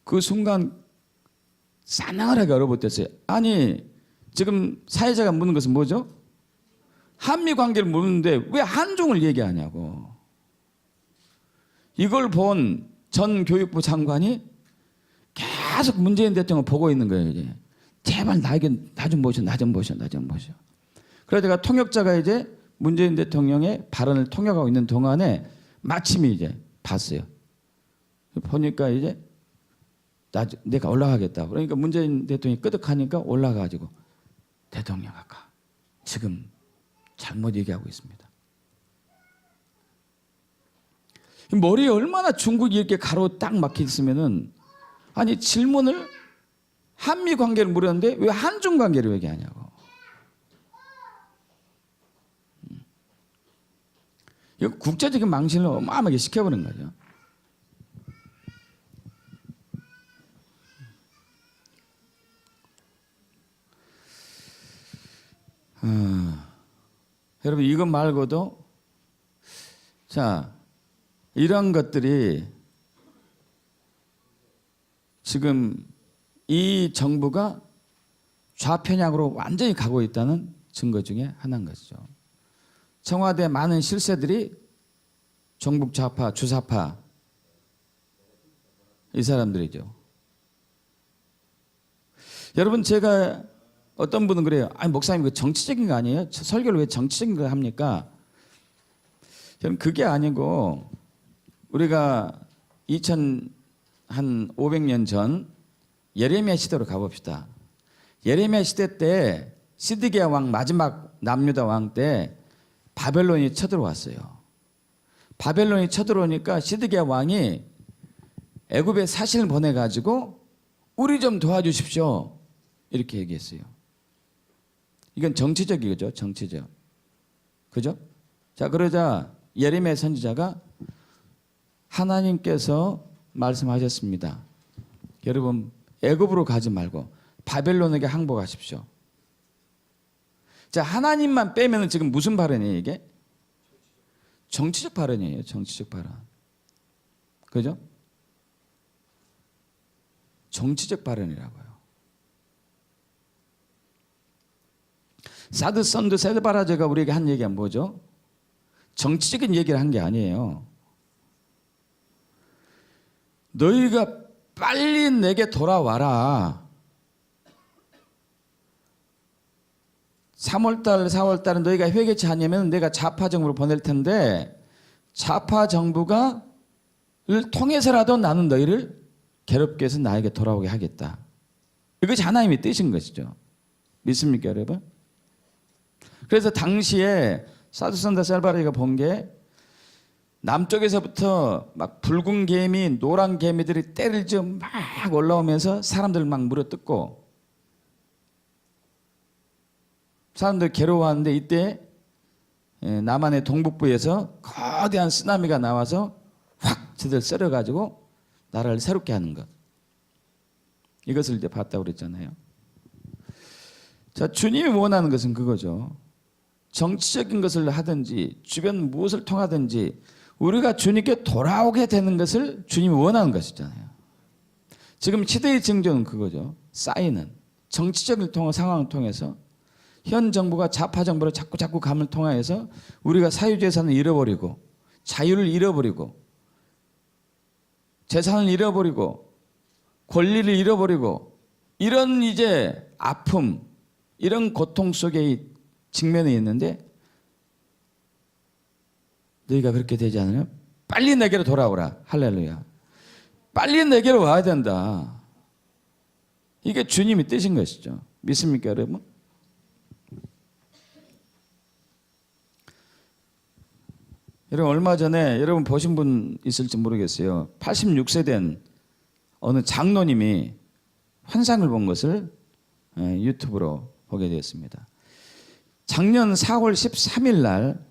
그 순간 싸늘하게 얼어붙었어요. 아니 지금 사회자가 묻는 것은 뭐죠? 한미 관계를 묻는데 왜 한중을 얘기하냐고. 이걸 본 전 교육부 장관이 계속 문재인 대통령을 보고 있는 거예요. 이제 제발 나 좀 보셔, 나 좀 보셔, 나 좀 보셔. 그러다가 통역자가 이제 문재인 대통령의 발언을 통역하고 있는 동안에 마침 이제 봤어요. 보니까 이제 내가 올라가겠다. 그러니까 문재인 대통령이 끄덕하니까 올라가가지고 대통령 아까 지금 잘못 얘기하고 있습니다. 머리에 얼마나 중국이 이렇게 가로 딱 막혀 있으면은 아니 질문을 한미 관계를 물었는데 왜 한중 관계를 얘기하냐고. 이거 국제적인 망신을 어마어마하게 시켜버린 거죠. 여러분 이것 말고도 자 이런 것들이 지금 이 정부가 좌편향으로 완전히 가고 있다는 증거 중에 하나인 것이죠. 청와대 많은 실세들이 종북 좌파, 주사파 이 사람들이죠. 여러분 제가 어떤 분은 그래요. 아니 목사님 그 정치적인 거 아니에요? 설교를 왜 정치적인 거 합니까? 저는 그게 아니고 우리가 500년 전 예레미야 시대로 가봅시다. 예레미야 시대 때 시드기야 왕 마지막 남유다 왕 때 바벨론이 쳐들어왔어요. 바벨론이 쳐들어오니까 시드기야 왕이 애굽에 사신을 보내가지고 우리 좀 도와주십시오 이렇게 얘기했어요. 이건 정치적이죠. 정치적. 그죠? 자 그러자 예레미야 선지자가 하나님께서 말씀하셨습니다. 여러분 애굽으로 가지 말고 바벨론에게 항복하십시오. 자 하나님만 빼면 지금 무슨 발언이에요 이게? 정치적 발언이에요. 정치적 발언. 그죠? 정치적 발언이라고요. 사드 선드 세드바라제가 우리에게 한 얘기가 뭐죠? 정치적인 얘기를 한 게 아니에요. 너희가 빨리 내게 돌아와라. 3월달 4월달은 너희가 회개치 않으면 내가 좌파 정부를 보낼 텐데 좌파 정부가 를 통해서라도 나는 너희를 괴롭게 해서 나에게 돌아오게 하겠다. 이것이 하나님의 뜻인 것이죠. 믿습니까 여러분? 그래서 당시에 사두선다 셀바리가 본 게 남쪽에서부터 막 붉은 개미, 노란 개미들이 때를 지어 막 올라오면서 사람들 막 물어뜯고 사람들 괴로워하는데 이때 남한의 동북부에서 거대한 쓰나미가 나와서 확 저들 썰어가지고 나라를 새롭게 하는 것. 이것을 이제 봤다고 그랬잖아요. 자, 주님이 원하는 것은 그거죠. 정치적인 것을 하든지 주변 무엇을 통하든지 우리가 주님께 돌아오게 되는 것을 주님이 원하는 것이잖아요. 지금 시대의 징조는 그거죠. 쌓이는 정치적인 상황을 통해서 현 정부가 좌파 정부로 자꾸 감을 통하여서 우리가 사유재산을 잃어버리고 자유를 잃어버리고 재산을 잃어버리고 권리를 잃어버리고 이런 이제 아픔 이런 고통 속에 직면해 있는데 너희가 그렇게 되지 않으면 빨리 내게로 돌아오라. 할렐루야. 빨리 내게로 와야 된다. 이게 주님의 뜻인 것이죠. 믿습니까 여러분? 여러분 얼마 전에 여러분 보신 분 있을지 모르겠어요. 86세 된 어느 장로님이 환상을 본 것을 유튜브로 보게 되었습니다. 작년 4월 13일 날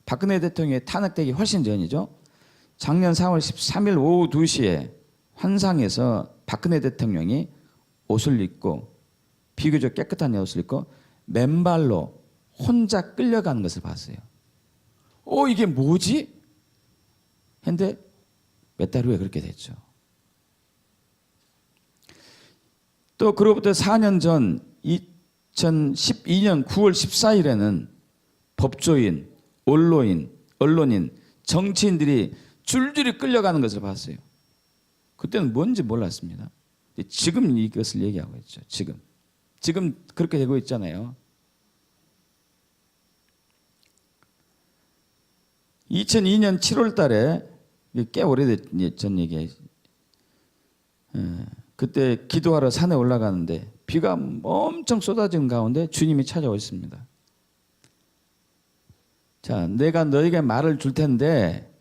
박근혜 대통령이 탄핵되기 훨씬 전이죠. 작년 4월 13일 오후 2시에 환상에서 박근혜 대통령이 옷을 입고 비교적 깨끗한 옷을 입고 맨발로 혼자 끌려가는 것을 봤어요. 이게 뭐지? 했는데 몇 달 후에 그렇게 됐죠. 또 그로부터 4년 전 2012년 9월 14일에는 법조인, 언론인, 정치인들이 줄줄이 끌려가는 것을 봤어요. 그때는 뭔지 몰랐습니다. 지금 이것을 얘기하고 있죠. 지금 그렇게 되고 있잖아요. 2002년 7월 달에 꽤 오래전 얘기예요. 그때 기도하러 산에 올라가는데 비가 엄청 쏟아지는 가운데 주님이 찾아오셨습니다. 자, 내가 너에게 말을 줄 텐데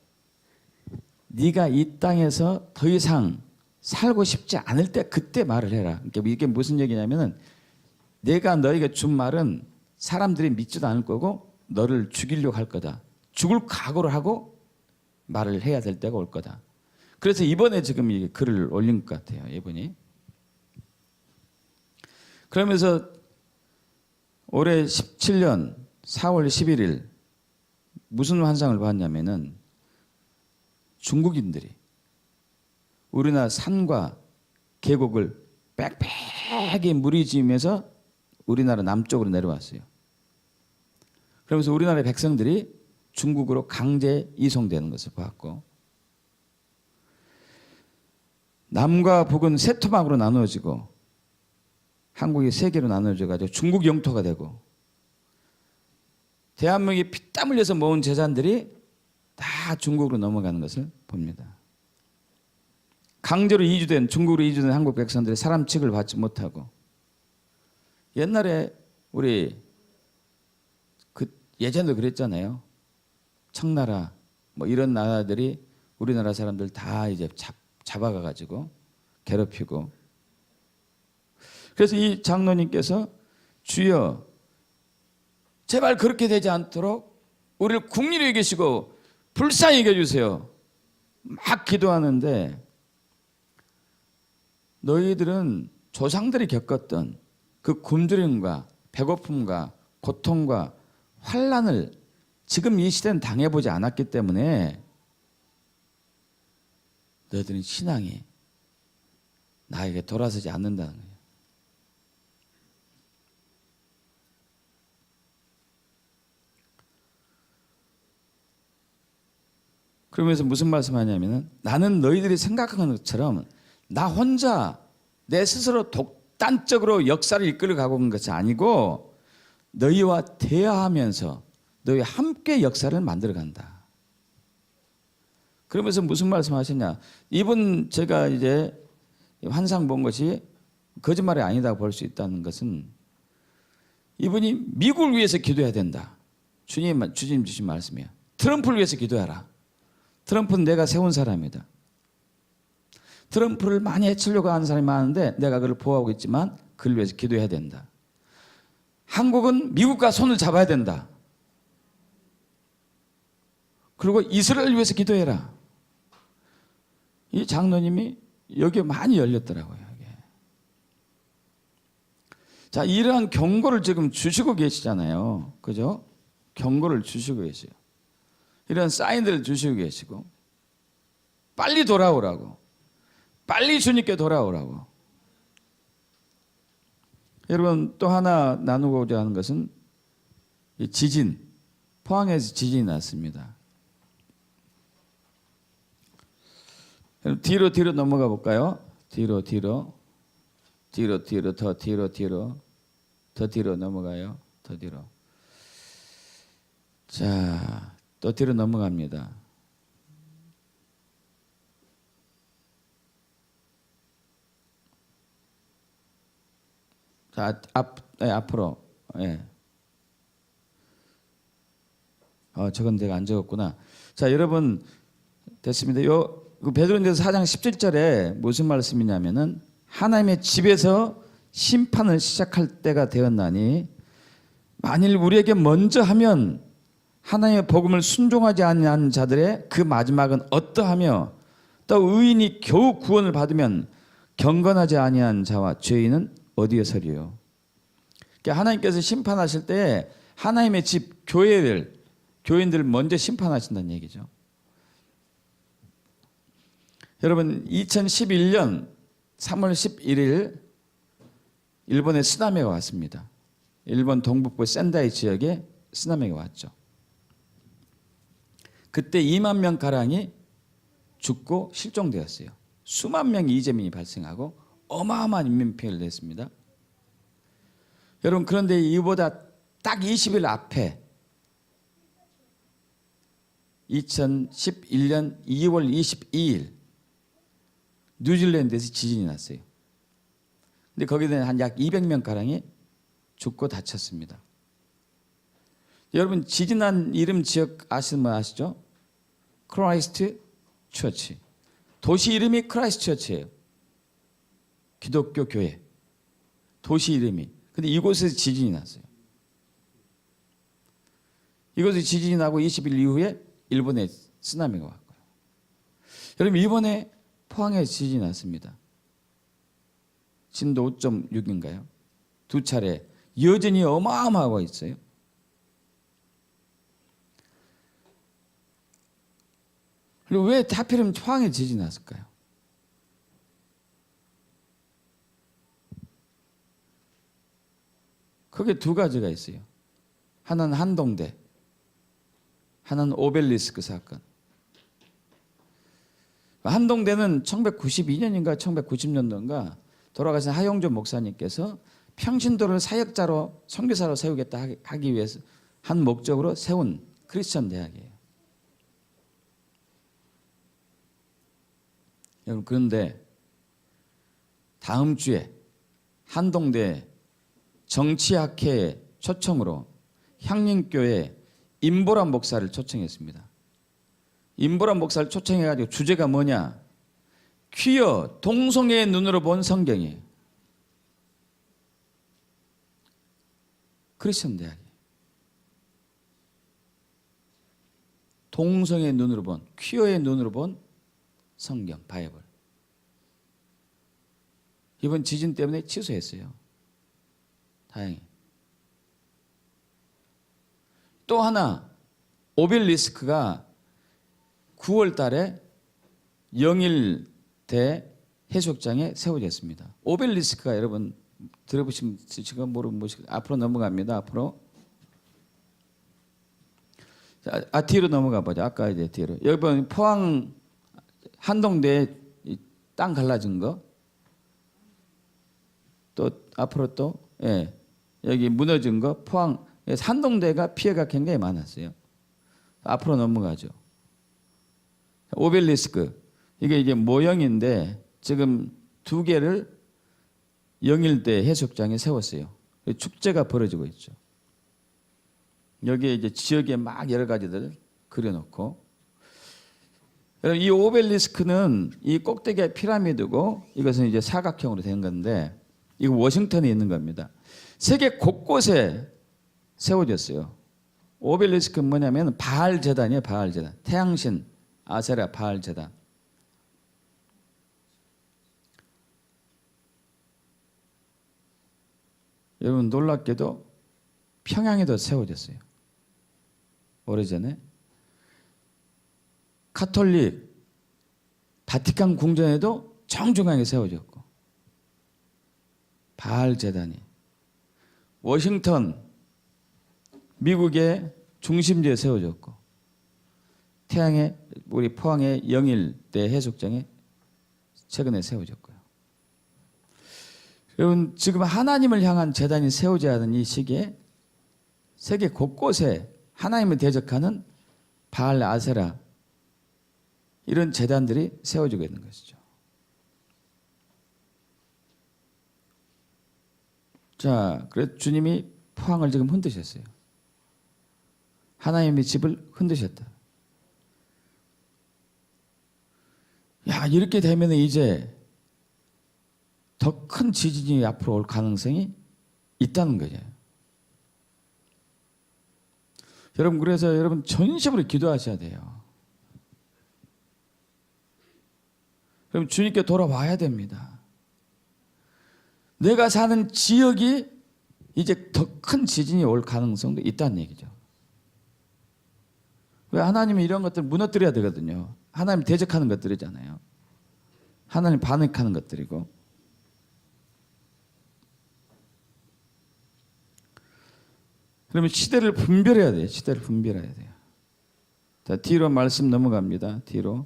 네가 이 땅에서 더 이상 살고 싶지 않을 때 그때 말을 해라. 그러니까 이게 무슨 얘기냐면은 내가 너에게 준 말은 사람들이 믿지도 않을 거고 너를 죽이려고 할 거다. 죽을 각오를 하고 말을 해야 될 때가 올 거다. 그래서 이번에 지금 이 글을 올린 것 같아요. 이분이. 그러면서 올해 17년 4월 11일 무슨 환상을 봤냐면은 중국인들이 우리나라 산과 계곡을 빽빽이 무리지으면서 우리나라 남쪽으로 내려왔어요. 그러면서 우리나라 백성들이 중국으로 강제 이송되는 것을 보았고, 남과 북은 세 토막으로 나누어지고 한국이 세 개로 나누어져 가지고 중국 영토가 되고, 대한민국이 피땀 흘려서 모은 재산들이 다 중국으로 넘어가는 것을 봅니다. 강제로 이주된, 중국으로 이주된 한국 백성들이 사람 취급을 받지 못하고, 옛날에 우리 예전에도 그랬잖아요. 청나라 뭐 이런 나라들이 우리나라 사람들 다 이제 잡아가 가지고 괴롭히고. 그래서 이 장로님께서 주여 제발 그렇게 되지 않도록 우리를 국리로 여기시고 불쌍히 여겨주세요. 막 기도하는데, 너희들은 조상들이 겪었던 그 굶주림과 배고픔과 고통과 환난을 지금 이 시대는 당해보지 않았기 때문에 너희들은 신앙이 나에게 돌아서지 않는다는 거예요. 그러면서 무슨 말씀하냐면은 나는 너희들이 생각하는 것처럼 나 혼자 내 스스로 독단적으로 역사를 이끌어 가고 있는 것이 아니고 너희와 대화하면서 너희 함께 역사를 만들어 간다. 그러면서 무슨 말씀하셨냐? 이분 제가 이제 환상 본 것이 거짓말이 아니다 볼 수 있다는 것은 이분이 미국을 위해서 기도해야 된다. 주님 주신 말씀이에요. 트럼프를 위해서 기도하라. 트럼프는 내가 세운 사람이다. 트럼프를 많이 해치려고 하는 사람이 많은데 내가 그를 보호하고 있지만 그를 위해서 기도해야 된다. 한국은 미국과 손을 잡아야 된다. 그리고 이스라엘을 위해서 기도해라. 이 장로님이 여기에 많이 열렸더라고요. 여기에. 자, 이러한 경고를 지금 주시고 계시잖아요. 그죠? 경고를 주시고 계세요. 이런 사인들을 주시고 계시고, 빨리 돌아오라고, 빨리 주님께 돌아오라고. 여러분, 또 하나 나누고자 하는 것은 이 지진, 포항에서 지진이 났습니다. 뒤로 넘어가 볼까요? 뒤로 더 뒤로 넘어가요. 더 뒤로. 자, 또 뒤로 넘어갑니다. 자, 앞으로. 예. 저건 내가 안 적었구나. 자, 여러분 됐습니다. 그 베드로전서 4장 17절에 무슨 말씀이냐면은 하나님의 집에서 심판을 시작할 때가 되었나니 만일 우리에게 먼저 하면 하나님의 복음을 순종하지 아니한 자들의 그 마지막은 어떠하며 또 의인이 겨우 구원을 받으면 경건하지 아니한 자와 죄인은 어디에 서리요. 그러니까 하나님께서 심판하실 때 하나님의 집 교인들을 먼저 심판하신다는 얘기죠. 여러분 2011년 3월 11일 일본의 쓰나미가 왔습니다. 일본 동북부 센다이 지역에 쓰나미가 왔죠. 그때 2만 명 가량이 죽고 실종되었어요. 수만 명의 이재민이 발생하고 어마어마한 인민피해를 냈습니다. 여러분, 그런데 이보다 딱 20일 앞에 2011년 2월 22일 뉴질랜드에서 지진이 났어요. 근데 거기에 한 약 200명 가량이 죽고 다쳤습니다. 여러분, 지진난 이름 지역 아시는 분 아시죠? 크라이스트 처치. 도시 이름이 크라이스트 처치예요. 기독교 교회. 도시 이름이. 근데 이곳에서 지진이 났어요. 이곳에 지진이 나고 20일 이후에 일본에 쓰나미가 왔고요. 여러분, 이번에 포항에 지진이 났습니다. 진도 5.6인가요? 두 차례 여전히 어마어마하고 있어요. 그리고 왜 하필이면 포항에 지진이 났을까요? 그게 두 가지가 있어요. 하나는 한동대, 하나는 오벨리스크 사건. 한동대는 1992년인가 1990년도인가 돌아가신 하용조 목사님께서 평신도를 사역자로 선교사로 세우겠다 하기 위해서 한 목적으로 세운 크리스천 대학이에요. 여러분, 그런데 다음 주에 한동대 정치학회 초청으로 향림교회 임보란 목사를 초청했습니다. 임보란 목사를 초청해가지고 주제가 뭐냐? 퀴어 동성애의 눈으로 본 성경이에요. 크리스천 대학이에요. 동성애의 눈으로 본, 퀴어의 눈으로 본 성경, 바이블. 이번 지진 때문에 취소했어요. 다행히. 또 하나, 오벨리스크가 9월 달에 영일대 해수욕장에 세워졌습니다. 오벨리스크가 여러분 들어보시면 지금 모르면 앞으로 넘어갑니다. 앞으로. 자, 뒤로 넘어가 보죠. 아까 이제 뒤로. 여러분, 포항 한동대 땅 갈라진 거. 또 앞으로 또 예, 여기 무너진 거. 포항 한동대가 피해가 굉장히 많았어요. 앞으로 넘어가죠. 오벨리스크, 이게 모형인데 지금 두 개를 영일대 해수욕장에 세웠어요. 축제가 벌어지고 있죠. 여기에 이제 지역에 막 여러 가지들 그려놓고, 여러분, 이 오벨리스크는 이 꼭대기가 피라미드고 이것은 이제 사각형으로 된 건데, 이거 워싱턴에 있는 겁니다. 세계 곳곳에 세워졌어요. 오벨리스크는 뭐냐면 바알 제단이에요. 바알 제단. 태양신 아세라 바알 제단. 여러분, 놀랍게도 평양에도 세워졌어요. 오래전에. 카톨릭 바티칸 궁전에도 정중하게 세워졌고, 바알 제단이 워싱턴 미국의 중심지에 세워졌고, 태양의 우리 포항의 영일대 해수욕장에 최근에 세워졌고요. 여러분, 지금 하나님을 향한 제단이 세워져야 하는 이 시기에 세계 곳곳에 하나님을 대적하는 바알 아세라 이런 제단들이 세워지고 있는 것이죠. 자, 그래서 주님이 포항을 지금 흔드셨어요. 하나님의 집을 흔드셨다. 야, 이렇게 되면 이제 더 큰 지진이 앞으로 올 가능성이 있다는 거죠. 여러분, 그래서 여러분 전심으로 기도하셔야 돼요. 그럼 주님께 돌아와야 됩니다. 내가 사는 지역이 이제 더 큰 지진이 올 가능성도 있다는 얘기죠. 왜? 하나님이 이런 것들 무너뜨려야 되거든요. 하나님 대적하는 것들이잖아요. 하나님 반역하는 것들이고. 그러면 시대를 분별해야 돼요. 시대를 분별해야 돼요. 자, 뒤로 말씀 넘어갑니다. 뒤로.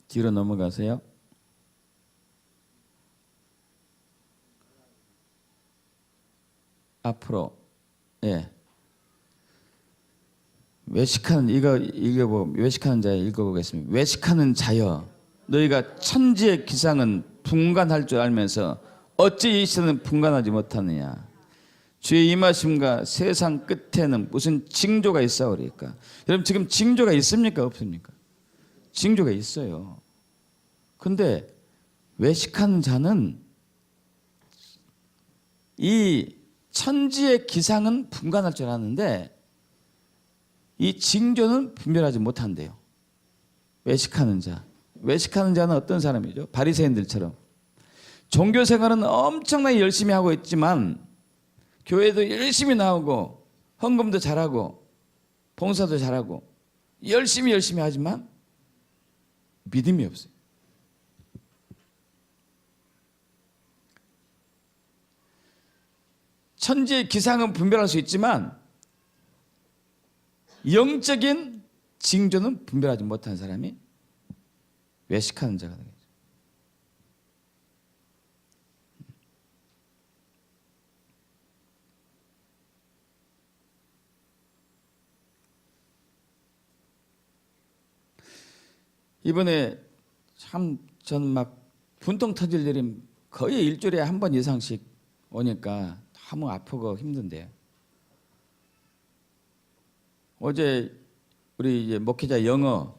뒤로 넘어가세요. 앞으로. 예. 외식하는 이거 뭐 외식하는 자여 읽어보겠습니다. 외식하는 자여, 너희가 천지의 기상은 분간할 줄 알면서 어찌 이 시대는 분간하지 못하느냐. 주의 임하심과 세상 끝에는 무슨 징조가 있사오리까. 여러분 지금 징조가 있습니까 없습니까? 징조가 있어요. 근데 외식하는 자는 이 천지의 기상은 분간할 줄 아는데 이 징조는 분별하지 못한대요. 외식하는 자. 외식하는 자는 어떤 사람이죠? 바리새인들처럼 종교 생활은 엄청나게 열심히 하고 있지만 교회도 열심히 나오고 헌금도 잘하고 봉사도 잘하고 열심히 하지만 믿음이 없어요. 천지의 기상은 분별할 수 있지만 영적인 징조는 분별하지 못한 사람이 외식하는 자가 되겠죠. 이번에 참 전 막 분통 터질 일이 거의 일주일에 한 번 이상씩 오니까 너무 아프고 힘든데요. 어제 우리 이제 목회자 영어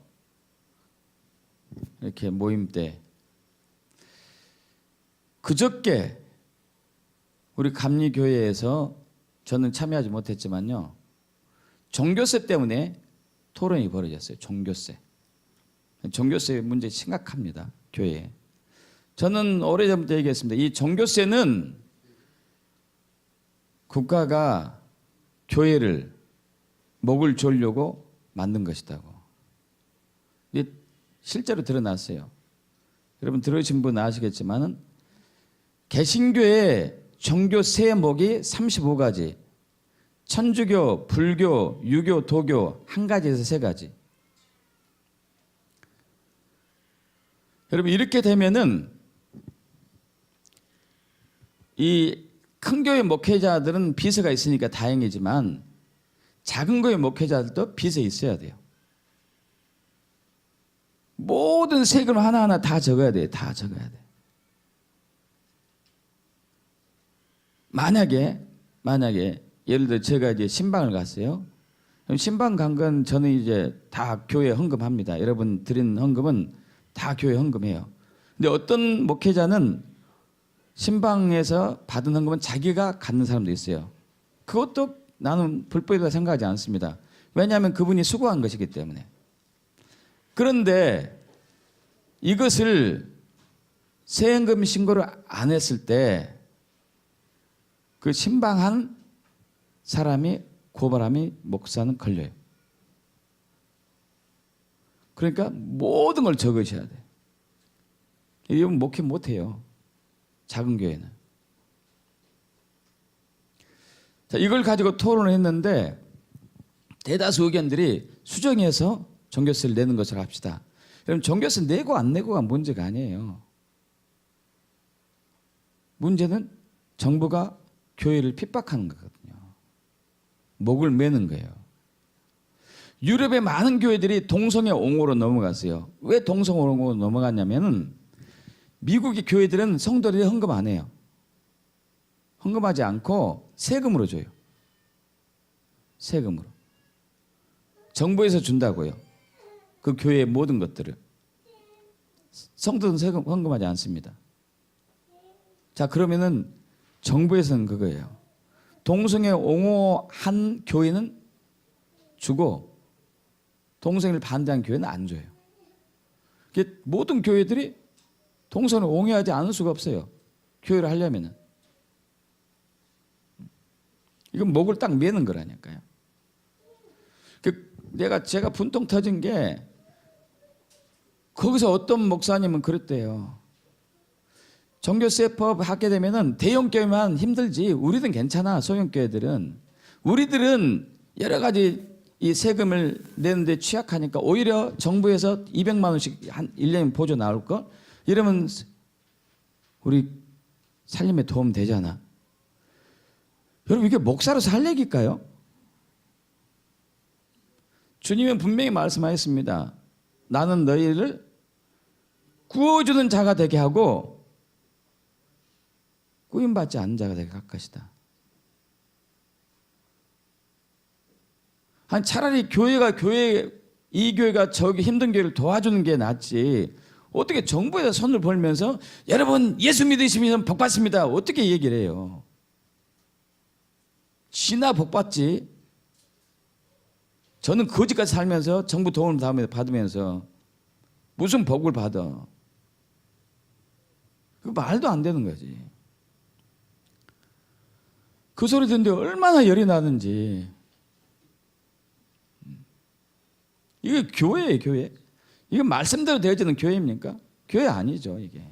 이렇게 모임 때 그저께 우리 감리교회에서 저는 참여하지 못했지만요. 종교세 때문에 토론이 벌어졌어요. 종교세. 종교세 문제 심각합니다. 교회에. 저는 오래전부터 얘기했습니다. 이 종교세는 국가가 교회를 목을 졸려고 만든 것이다고. 이게 실제로 드러났어요. 여러분 들으신 분 아시겠지만은 개신교의 종교세 목이 35가지, 천주교, 불교, 유교, 도교 한 가지에서 세 가지. 여러분 이렇게 되면은 이 큰 교회 목회자들은 비서가 있으니까 다행이지만 작은 교회 목회자들도 비서 있어야 돼요. 모든 세금 하나하나 다 적어야 돼요. 다 적어야 돼. 만약에 예를 들어 제가 이제 신방을 갔어요. 그럼 신방 간 건 저는 이제 다 교회 헌금합니다. 여러분 드린 헌금은 다 교회 헌금해요. 근데 어떤 목회자는 신방에서 받은 헌금은 자기가 갖는 사람도 있어요. 그것도 나는 불법이라고 생각하지 않습니다. 왜냐하면 그분이 수고한 것이기 때문에. 그런데 이것을 세금금 신고를 안 했을 때 그 신방한 사람이 고발함이 목사는 걸려요. 그러니까 모든 걸 적으셔야 돼. 이러면 목회 못해요. 작은 교회는. 자, 이걸 가지고 토론을 했는데 대다수 의견들이 수정해서 종교세를 내는 것으로 합시다. 여러분 종교세 내고 안 내고가 문제가 아니에요. 문제는 정부가 교회를 핍박하는 거거든요. 목을 매는 거예요. 유럽의 많은 교회들이 동성애 옹호로 넘어갔어요. 왜 동성애 옹호로 넘어갔냐면은 미국의 교회들은 성도들이 헌금 안 해요. 헌금하지 않고 세금으로 줘요. 세금으로. 정부에서 준다고요. 그 교회의 모든 것들을. 성도는 세금 헌금하지 않습니다. 자, 그러면은 정부에서는 그거예요. 동성애 옹호한 교회는 주고 동성애를 반대한 교회는 안 줘요. 모든 교회들이 동성애를 옹호하지 않을 수가 없어요. 교회를 하려면은. 이건 목을 딱 매는 거라니까요. 제가 분통 터진 게 거기서 어떤 목사님은 그랬대요. 종교세법 하게 되면은 대형 교회만 힘들지 우리는 괜찮아. 소형 교회들은 우리들은 여러 가지 이 세금을 내는데 취약하니까 오히려 정부에서 200만 원씩 한 1년에 보조 나올 거 이러면 우리 살림에 도움 되잖아. 여러분 이게 목사로 살 얘기일까요? 주님은 분명히 말씀하셨습니다. 나는 너희를 구워주는 자가 되게 하고 구임받지 않은 자가 되게 할 것이다. 아니 차라리 이 교회가 저기 힘든 교회를 도와주는 게 낫지. 어떻게 정부에다 손을 벌면서 여러분 예수 믿으시면 복 받습니다. 어떻게 얘기를 해요? 지나 복 받지. 저는 거지까지 살면서 정부 도움을 받으면서 무슨 복을 받아? 그 말도 안 되는 거지. 그 소리 듣는데 얼마나 열이 나는지. 이게 교회예요, 교회. 이게 말씀대로 되어지는 교회입니까? 교회 아니죠, 이게.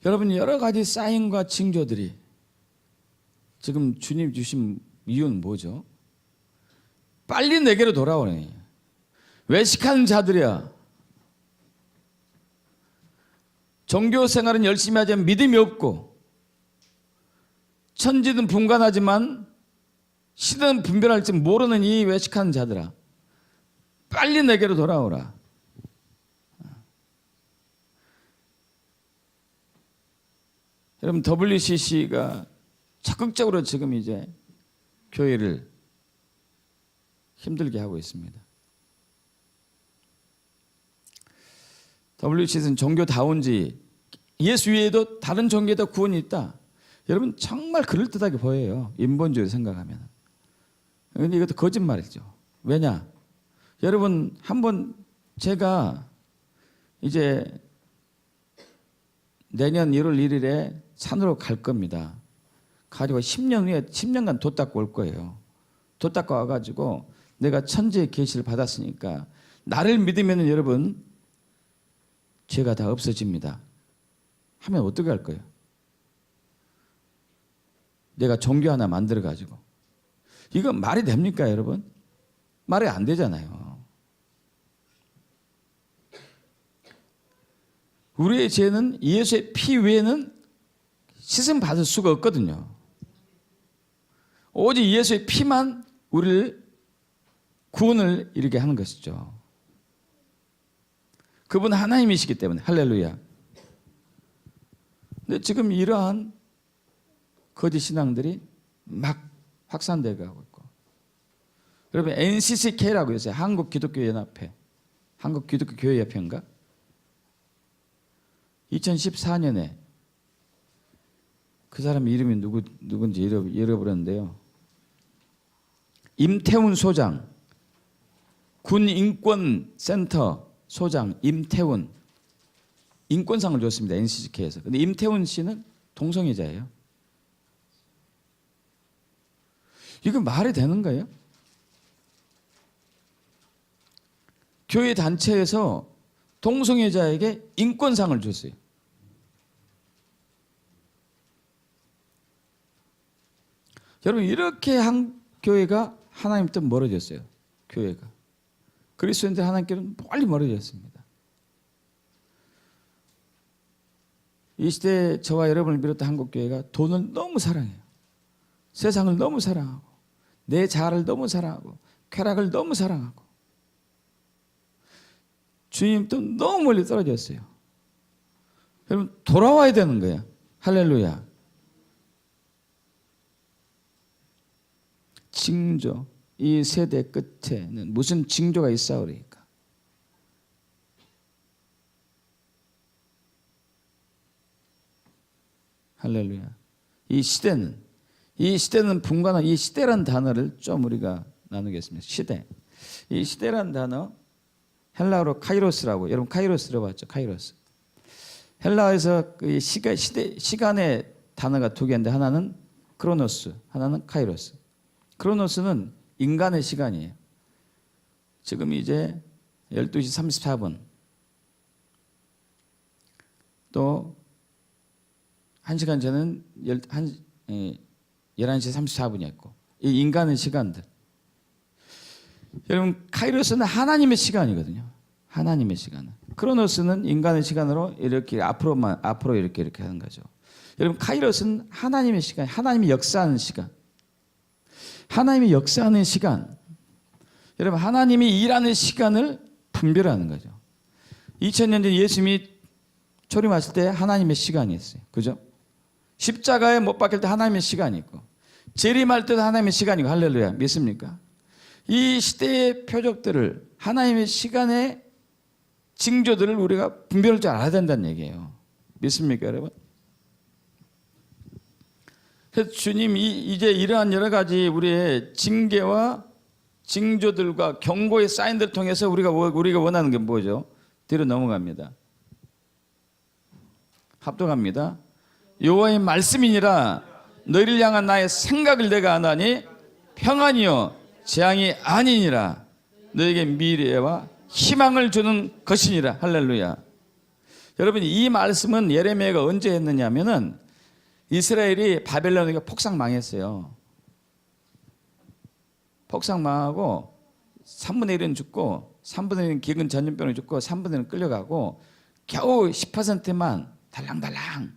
여러분 여러 가지 사인과 징조들이 지금 주님 주신 이유는 뭐죠? 빨리 내게로 돌아오네. 외식하는 자들이야. 종교 생활은 열심히 하지만 믿음이 없고 천지는 분간하지만 시대는 분별할 줄 모르는 이 외식하는 자들아, 빨리 내게로 돌아오라. 여러분 WCC가 적극적으로 지금 이제 교회를 힘들게 하고 있습니다. WCC는 종교다운지 예수 외에도 다른 종교에도 구원이 있다. 여러분 정말 그럴듯하게 보여요. 인본주의를 생각하면. 그런데 이것도 거짓말이죠. 왜냐? 여러분 한번 제가 이제 내년 1월 1일에 산으로 갈 겁니다. 가지고 10년 후에 10년간 돛 닦고 올 거예요. 돛 닦고 와가지고 내가 천지의 계시를 받았으니까 나를 믿으면 여러분 죄가 다 없어집니다. 하면 어떻게 할 거예요? 내가 종교 하나 만들어 가지고 이거 말이 됩니까 여러분? 말이 안 되잖아요. 우리의 죄는 예수의 피 외에는 씻음 받을 수가 없거든요. 오직 예수의 피만 우리를 구원을 이루게 하는 것이죠. 그분은 하나님이시기 때문에. 할렐루야. 근데 지금 이러한 거짓 신앙들이 막 확산되어 가고 있고, 여러분 NCCK라고 있어요. 한국기독교연합회, 한국기독교교회협회인가? 2014년에 그 사람 이름이 누군지 잃어버렸는데요. 임태훈 소장, 군인권센터 소장 임태훈 인권상을 줬습니다. NCCK에서. 근데 임태훈 씨는 동성애자예요. 이거 말이 되는 거예요? 교회 단체에서 동성애자에게 인권상을 줬어요. 여러분 이렇게 한 교회가 하나님부터 멀어졌어요. 교회가. 그리스도인들 하나님께는 멀리 멀어졌습니다. 이 시대에 저와 여러분을 비롯한 한국교회가 돈을 너무 사랑해요. 세상을 너무 사랑하고 내 자아를 너무 사랑하고 쾌락을 너무 사랑하고 주님도 너무 멀리 떨어졌어요. 여러분 돌아와야 되는 거예요. 할렐루야. 징조, 이 세대 끝에는 무슨 징조가 있사오리까? 할렐루야. 이 시대는 분간한 이 시대란 단어를 좀 우리가 나누겠습니다. 시대. 이 시대란 단어 헬라어로 카이로스라고, 여러분 카이로스 들어봤죠? 카이로스. 헬라어에서 그 시간의 단어가 두 개인데 하나는 크로노스, 하나는 카이로스. 크로노스는 인간의 시간이에요. 지금 이제 12시 34분 또 1시간 전에는 11시 34분이었고 이 인간의 시간들 여러분 카이로스는 하나님의 시간이거든요. 하나님의 시간은 크로노스는 인간의 시간으로 이렇게 앞으로 이렇게 하는 거죠. 여러분 카이로스는 하나님의 시간, 하나님이 역사하는 시간, 하나님이 역사하는 시간. 여러분 하나님이 일하는 시간을 분별하는 거죠. 2000년 전 예수님이 초림하실 때 하나님의 시간이었어요. 그죠? 십자가에 못 박힐 때 하나님의 시간이 있고 재림할 때도 하나님의 시간이고 할렐루야 믿습니까? 이 시대의 표적들을 하나님의 시간의 징조들을 우리가 분별할 줄 알아야 된다는 얘기예요. 믿습니까 여러분? 그래서 주님이 이제 이러한 여러 가지 우리의 징계와 징조들과 경고의 사인들을 통해서 우리가 원하는 게 뭐죠? 뒤로 넘어갑니다. 합독합니다. 여호와의 말씀이니라 너희를 향한 나의 생각을 내가 아나니 평안이요 재앙이 아니니라 너에게 미래와 희망을 주는 것이니라. 할렐루야. 여러분 이 말씀은 예레미야가 언제 했느냐면은 이스라엘이 바벨론에게 폭삭 망했어요. 폭삭 망하고 3분의 1은 죽고 3분의 1은 기근 전염병에 죽고 3분의 1은 끌려가고 겨우 10%만 달랑달랑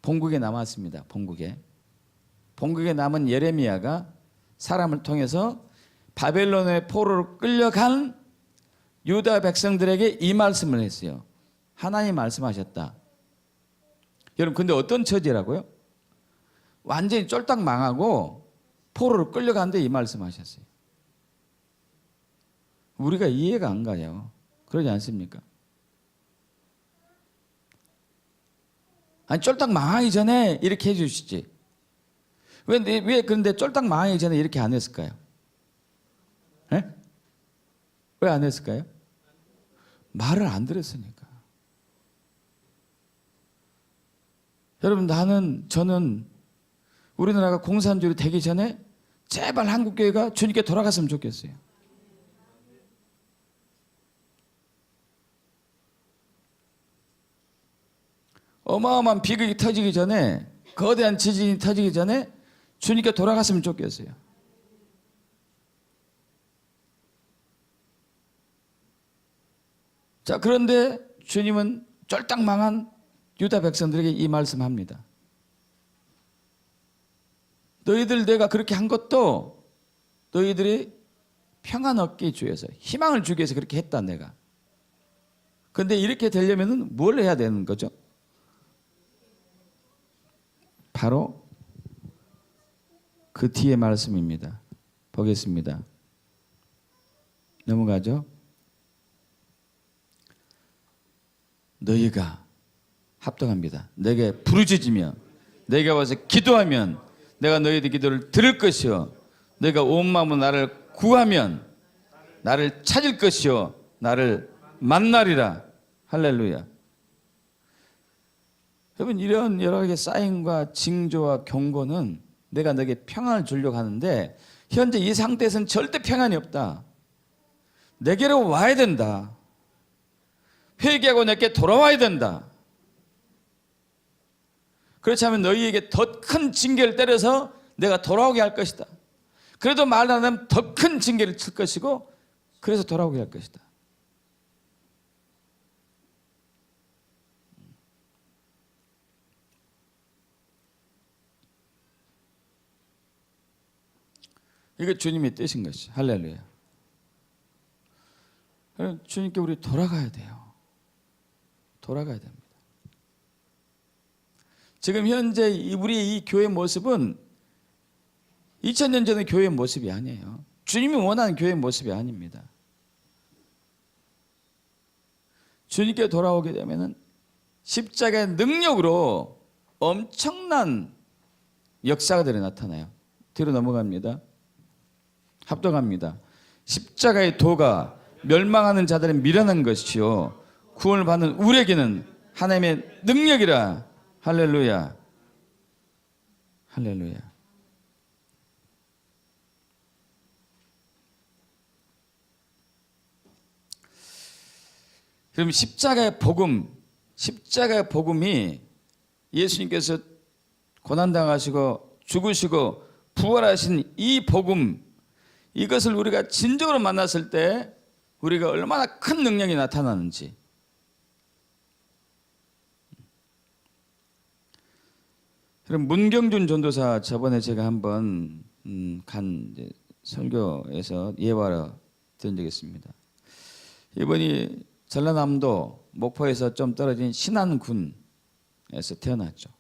본국에 남았습니다. 본국에 남은 예레미야가 사람을 통해서 바벨론의 포로로 끌려간 유다 백성들에게 이 말씀을 했어요. 하나님 말씀하셨다. 여러분 근데 어떤 처지라고요? 완전히 쫄딱 망하고 포로로 끌려간데 이 말씀하셨어요. 우리가 이해가 안 가요. 그러지 않습니까? 아니 쫄딱 망하기 전에 이렇게 해주시지. 왜 그런데 쫄딱 망하기 전에 이렇게 안 했을까요? 왜 안 했을까요? 말을 안 들었으니까. 여러분 저는 우리나라가 공산주의 되기 전에 제발 한국교회가 주님께 돌아갔으면 좋겠어요. 어마어마한 비극이 터지기 전에 거대한 지진이 터지기 전에 주님께 돌아갔으면 좋겠어요. 자 그런데 주님은 쫄딱 망한 유다 백성들에게 이 말씀합니다. 너희들 내가 그렇게 한 것도 너희들이 평안 얻기 위해서 희망을 주기 위해서 그렇게 했다 내가. 그런데 이렇게 되려면 뭘 해야 되는 거죠? 바로 그 뒤의 말씀입니다. 보겠습니다. 넘어가죠. 너희가 합동합니다. 내게 부르짖으며 내게 와서 기도하면 내가 너희들 기도를 들을 것이요 너희가 온 마음으로 나를 구하면 나를 찾을 것이요 나를 만나리라. 할렐루야. 여러분 이런 여러 가지 사인과 징조와 경고는 내가 너에게 평안을 주려고 하는데 현재 이 상태에서는 절대 평안이 없다. 내게로 와야 된다. 회개하고 내게 돌아와야 된다. 그렇지 않으면 너희에게 더 큰 징계를 때려서 내가 돌아오게 할 것이다. 그래도 말 안 하면 더 큰 징계를 칠 것이고 그래서 돌아오게 할 것이다. 이거 주님의 뜻인 것이. 할렐루야. 주님께 우리 돌아가야 돼요. 돌아가야 됩니다. 지금 현재 우리의 이 교회 모습은 2000년 전의 교회 모습이 아니에요. 주님이 원하는 교회 모습이 아닙니다. 주님께 돌아오게 되면 십자가의 능력으로 엄청난 역사들이 나타나요. 뒤로 넘어갑니다. 합독합니다. 십자가의 도가 멸망하는 자들을 밀어낸 것이요 구원을 받는 우리에게는 하나님의 능력이라. 할렐루야. 할렐루야. 그럼 십자가의 복음이 예수님께서 고난당하시고 죽으시고 부활하신 이 복음, 이것을 우리가 진정으로 만났을 때 우리가 얼마나 큰 능력이 나타나는지. 그럼 문경준 전도사 저번에 제가 한번 간 설교에서 예화를 드린 적이 있습니다. 이분이 전라남도 목포에서 좀 떨어진 신안군에서 태어났죠.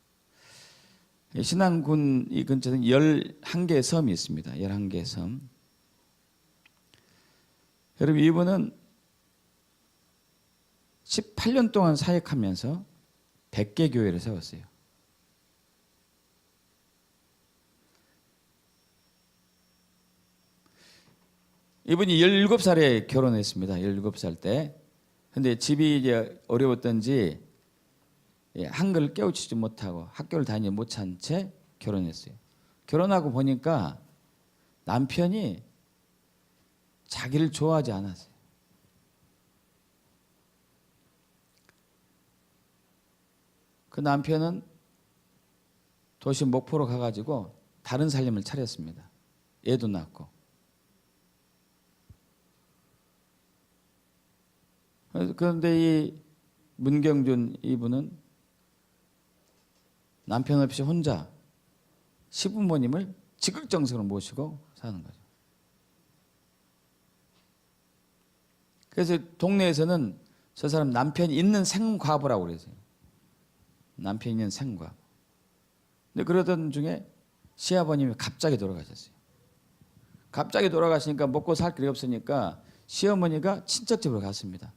신안군 이 근처에 11개의 섬이 있습니다. 11개의 섬. 여러분, 이분은 18년 동안 사역하면서 100개 교회를 세웠어요. 이분이 17살에 결혼했습니다. 17살 때. 근데 집이 이제 어려웠던지 한글을 깨우치지 못하고 학교를 다니지 못한 채 결혼했어요. 결혼하고 보니까 남편이 자기를 좋아하지 않았어요. 그 남편은 도시 목포로 가가지고 다른 살림을 차렸습니다. 애도 낳고. 그런데 이 문경준 이분은 남편 없이 혼자 시부모님을 지극정성으로 모시고 사는 거죠. 그래서 동네에서는 저 사람 남편이 있는 생과부라고 그러세요. 남편이 있는 생과부. 근데 그러던 중에 시아버님이 갑자기 돌아가셨어요. 갑자기 돌아가시니까 먹고 살 길이 없으니까 시어머니가 친척집으로 갔습니다.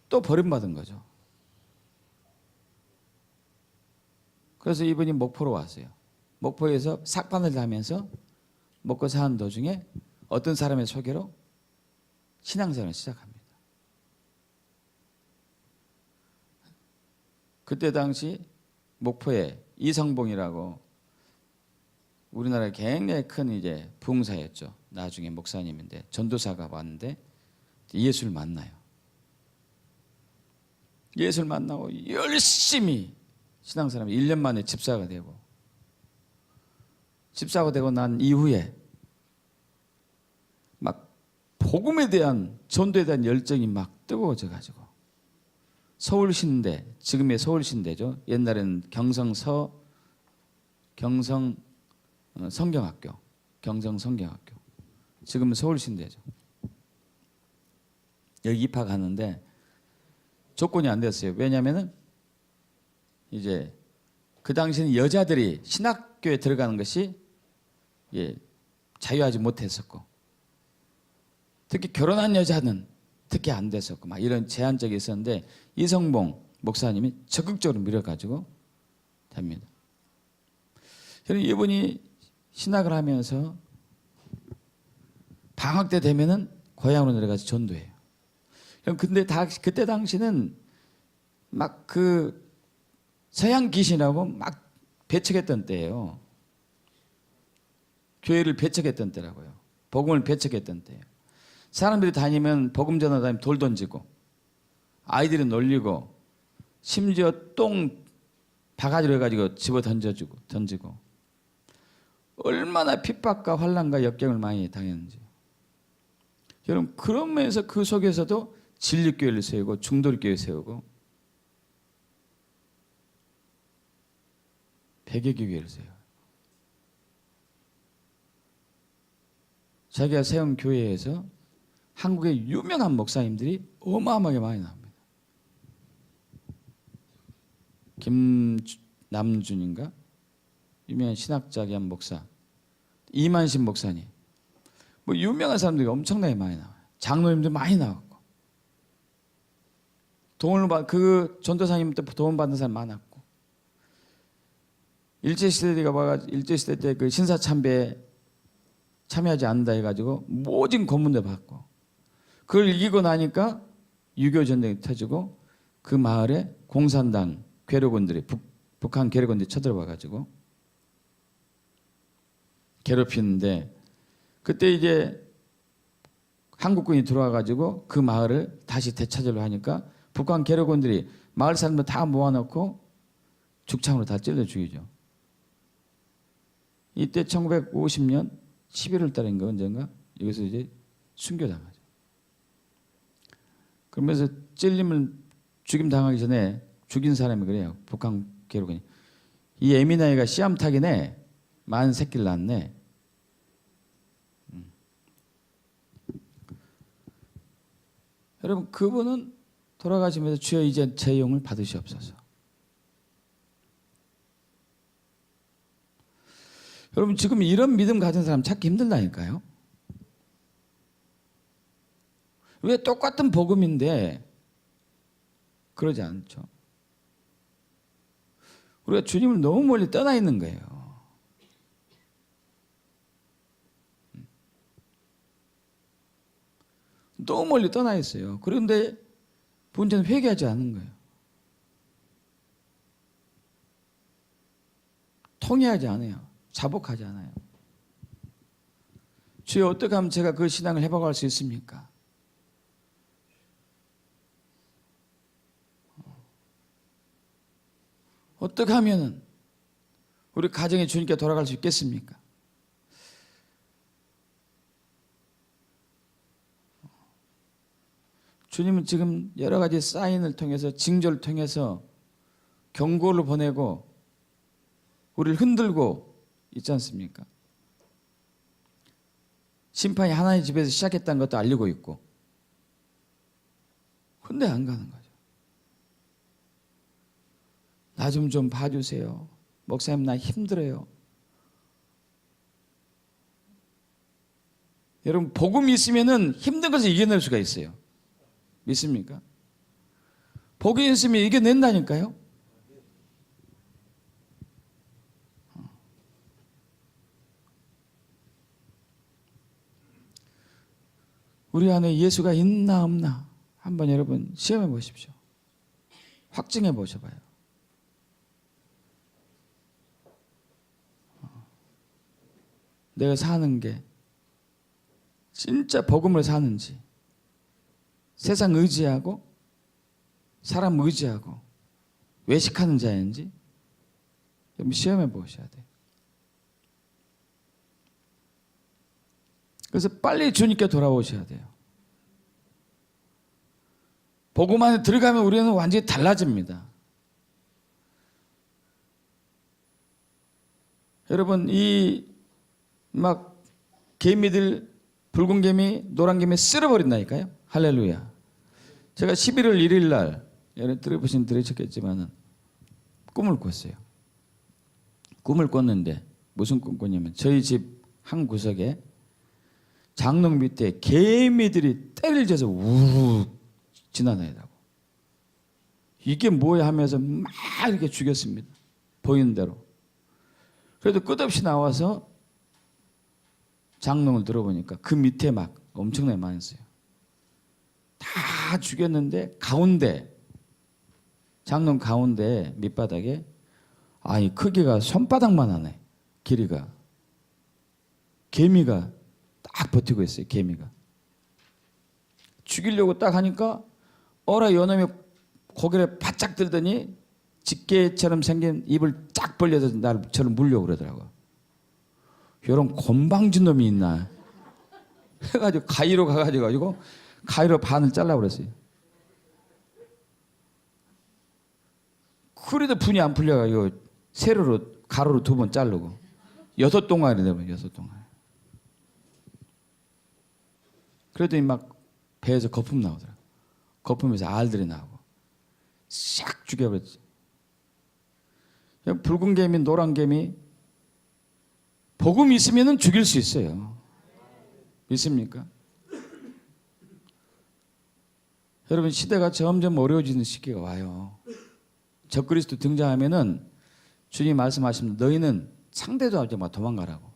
또 버림받은 거죠. 그래서 이분이 목포로 왔어요. 목포에서 삭반을 하면서 먹고 사는 도중에 어떤 사람의 소개로 신앙생활을 시작합니다. 그때 당시 목포에 이성봉이라고 우리나라에 굉장히 큰 이제 부흥사였죠. 나중에 목사님인데 전도사가 왔는데 예수를 만나요. 예수를 만나고 열심히 신앙생활을 1년 만에 집사가 되고, 집사가 되고 난 이후에 막 복음에 대한, 전도에 대한 열정이 막 뜨거워져 가지고 서울신대, 지금의 서울신대죠. 옛날에는 경성 성경학교, 지금은 서울신대죠. 여기 입학하는데 조건이 안 됐어요. 왜냐하면은 이제 그 당시에는 여자들이 신학교에 들어가는 것이 자유하지 못했었고, 특히 결혼한 여자는 특히 안 됐었고 막 이런 제한적이 있었는데 이성봉 목사님이 적극적으로 밀어가지고 됩니다. 이분이 신학을 하면서 방학 때 되면은 고향으로 내려가서 전도해요. 근데 그때 당시는 막 그 서양 귀신하고 막 배척했던 때예요. 교회를 배척했던 때라고요. 복음을 배척했던 때예요. 사람들이 다니면 복음 전하 다니면 돌 던지고, 아이들이 놀리고, 심지어 똥 바가지로 해가지고 집어 던지고 얼마나 핍박과 환난과 역경을 많이 당했는지. 여러분, 그러면서 그 속에서도 진리교회를 세우고 중도교회 세우고 100여 교회를 세워요. 자기가 세운 교회에서 한국의 유명한 목사님들이 어마어마하게 많이 나옵니다. 김남준인가? 유명한 신학자기 한 목사, 이만신 목사님, 뭐 유명한 사람들이 엄청나게 많이 나와요. 장로님들 많이 나왔고, 그 전도사님 때 도움 받는 사람 많았고, 일제시대 때 그 신사참배에 참여하지 않는다 해가지고 모진 고문도 받고, 그걸 이기고 나니까 6.25 전쟁이 터지고 그 마을에 공산당 괴뢰군들이 북한 괴뢰군들이 쳐들어와가지고 괴롭히는데, 그때 이제 한국군이 들어와 가지고 그 마을을 다시 되찾으려 하니까 북한 괴뢰군들이 마을 사람들 다 모아놓고 죽창으로 다 찔러 죽이죠. 이때 1950년 11월 달인가 언젠가 여기서 이제 순교당하죠. 그러면서 찔림을 죽임 당하기 전에 죽인 사람이 그래요. 북한 괴뢰군이. 이 에미나이가 씨암탉이네. 많은 새끼를 낳네. 여러분 그분은 돌아가시면서 주여 이제 제 영을 받으시옵소서. 여러분 지금 이런 믿음 가진 사람 찾기 힘들다니까요. 왜 똑같은 복음인데 그러지 않죠? 우리가 주님을 너무 멀리 떠나 있는 거예요. 너무 멀리 떠나 있어요. 그런데 문제는 회개하지 않는 거예요. 통회하지 않아요. 자복하지 않아요. 주여 어떻게 하면 제가 그 신앙을 회복할 수 있습니까? 어떻게 하면은 우리 가정이 주님께 돌아갈 수 있겠습니까? 주님은 지금 여러 가지 사인을 통해서 징조를 통해서 경고를 보내고 우리를 흔들고 있지 않습니까? 심판이 하나님의 집에서 시작했다는 것도 알리고 있고 근데 안 가는 거죠. 나 좀 봐주세요. 목사님 나 힘들어요. 여러분 복음이 있으면은 힘든 것을 이겨낼 수가 있어요. 믿습니까? 복음이 있으면 이겨낸다니까요. 우리 안에 예수가 있나 없나 한번 여러분 시험해 보십시오. 확증해 보셔봐요. 내가 사는 게 진짜 복음을 사는지 세상 의지하고 사람 의지하고 외식하는 자인지 시험해 보셔야 돼요. 그래서 빨리 주님께 돌아오셔야 돼요. 복음 안에 들어가면 우리는 완전히 달라집니다. 여러분 이 막 개미들 붉은 개미 노란 개미 쓸어버린다니까요. 할렐루야. 제가 11월 1일 날 여러분 들으셨겠지만은 꿈을 꿨어요. 꿈을 꿨는데 무슨 꿈 꿨냐면 저희 집 한 구석에 장롱 밑에 개미들이 떼를 져서 우르르 지나다니다고. 이게 뭐야 하면서 막 이렇게 죽였습니다. 보이는 대로. 그래도 끝없이 나와서 장롱을 들어보니까 그 밑에 막 엄청나게 많이 있어요. 다 죽였는데 가운데 장롱 가운데 밑바닥에 아니 크기가 손바닥만 하네. 길이가. 개미가 딱 버티고 있어요. 개미가. 죽이려고 딱 하니까 어라 요놈이 고개를 바짝 들더니 집게처럼 생긴 입을 쫙 벌려서 나를 저를 물려고 그러더라고요. 이런 곤방진 놈이 있나 해가지고 가위로 가가지고 가위로 반을 잘라버렸어요. 그래도 분이 안 풀려가지고 세로로 가로로 2번 자르고 6동아리 되면 6동아리. 그랬더니 막 배에서 거품 나오더라고요. 거품에서 알들이 나오고 싹 죽여버렸지. 붉은 개미 노란 개미 복음이 있으면 죽일 수 있어요. 믿습니까? 여러분 시대가 점점 어려워지는 시기가 와요. 적그리스도 등장하면은 주님 말씀하십니다. 너희는 상대도 하지 마 도망가라고.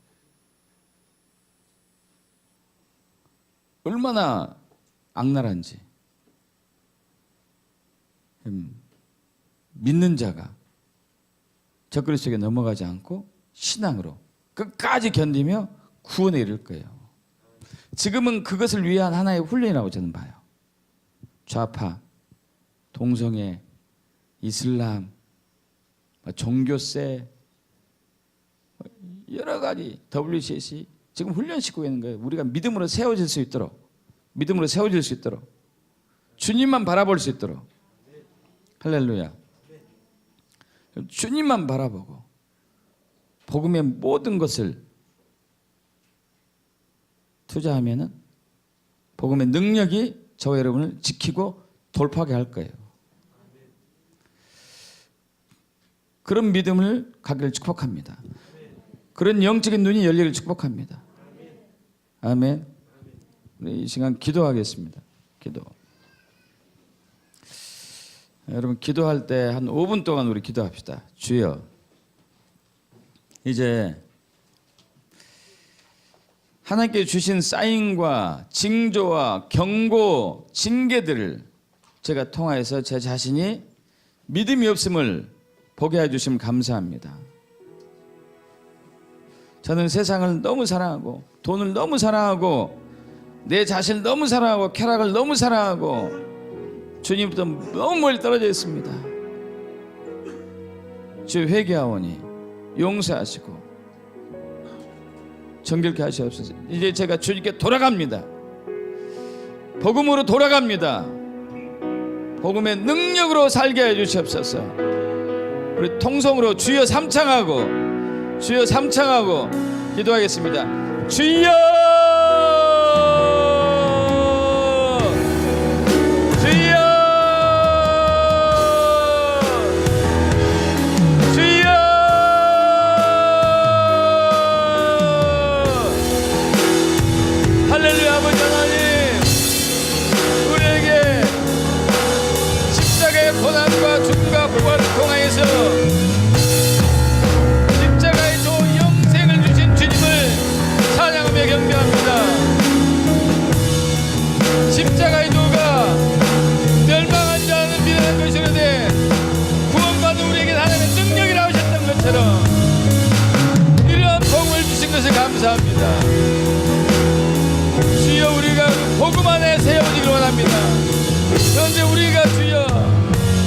얼마나 악랄한지. 믿는 자가 적그리스도에게 넘어가지 않고 신앙으로 끝까지 견디며 구원에 이를 거예요. 지금은 그것을 위한 하나의 훈련이라고 저는 봐요. 좌파, 동성애, 이슬람, 종교세, 여러 가지 WCC 지금 훈련시키고 있는 거예요. 우리가 믿음으로 세워질 수 있도록, 믿음으로 세워질 수 있도록, 주님만 바라볼 수 있도록. 할렐루야. 주님만 바라보고 복음의 모든 것을 투자하면은 복음의 능력이 저와 여러분을 지키고 돌파하게 할 거예요. 그런 믿음을 갖기를 축복합니다. 그런 영적인 눈이 열리기를 축복합니다. 아멘. 우리 이 시간 기도하겠습니다. 기도. 여러분 기도할 때 한 5분 동안 우리 기도합시다. 주여, 이제 하나님께 주신 사인과 징조와 경고, 징계들을 제가 통하여서 제 자신이 믿음이 없음을 보게 해주시면 감사합니다. 저는 세상을 너무 사랑하고 돈을 너무 사랑하고 내 자신을 너무 사랑하고 쾌락을 너무 사랑하고 주님부터 너무 멀리 떨어져 있습니다. 주 회개하오니 용서하시고 정결케 하시옵소서. 이제 제가 주님께 돌아갑니다. 복음으로 돌아갑니다. 복음의 능력으로 살게 해주시옵소서. 우리 통성으로 주여 삼창하고 주여 삼창하고 기도하겠습니다. 주여, 주여, 주여. 할렐루야. 아버지 하나님, 우리에게 십자가의 고난과 죽음과 부활을 통하여서 십자가의 좋은 영생을 주신 주님을 찬양하며 경배합니다. 십자가의 도가 멸망한 자는 미련한 것이로되 구원받는 우리에게 하나님의 능력이라 하셨던 것처럼 이러한 복을 주신 것을 감사합니다. 주여, 우리가 복음 안에 세워지기를 원합니다. 그런데 우리가 주여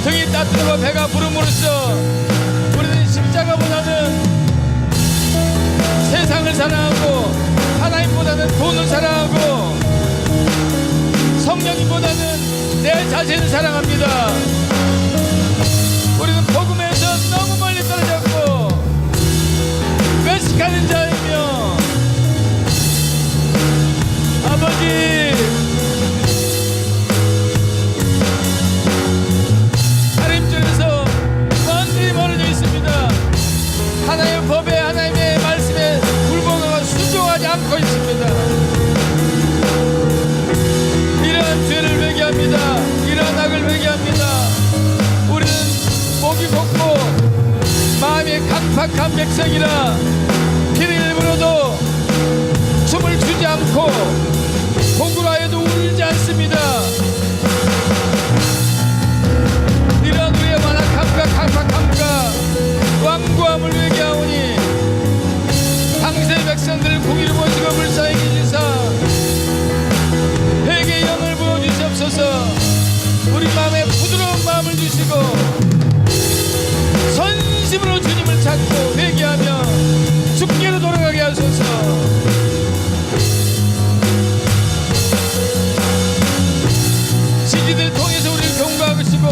등이 따뜻하고 배가 부름으로써 우리는 십자가보다는 세상을 사랑하고 하나님보다는 돈을 사랑하고 성령님보다는 내 자신을 사랑합니다. 우리는 복음에서 너무 멀리 떨어졌고 외식하는 자이며 아버지, 하나님께서 완전히 멀어져 있습니다. 하나님의 법에, 하나님의 말씀에 불복하고 순종하지 않고 있습니다. 이러한 죄를 회개합니다. 이러한 악을 회개합니다. 우리는 목이 곱고 마음이 강팍한 백성이라 피를 흘려도 춤을 추지 않고 곡으로 하여도 울지 않습니다. 이러한 우리의 완악함과 강팍함과 완고함을 회개하오니 당세의 백성들을 공의로 보시고 불쌍히 계시사 회개의 영을 부어주시옵소서. 우리 마음에 부드러운 마음을 주시고 선심으로 주님을 찾고 회개하며 주께로 돌아가게 하소서. 시기들 통해서 우리를 경고하시고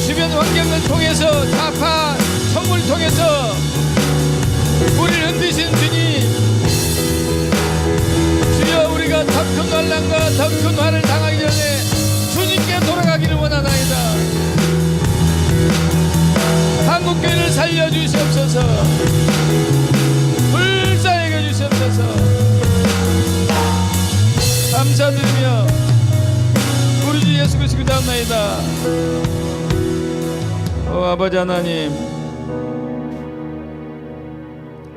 주변 환경을 통해서 타파 성물을 통해서 우리를 흔드신 주님, 주여, 우리가 더 큰 환난과 더 큰 화를 당하기 전에 주님께 돌아가기를 원하나이다. 한국교회를 살려주시옵소서. 불쌍히 여겨주시옵소서. 감사드리며 우리 주 예수 그리스도 기도합나이다. 아버지 하나님,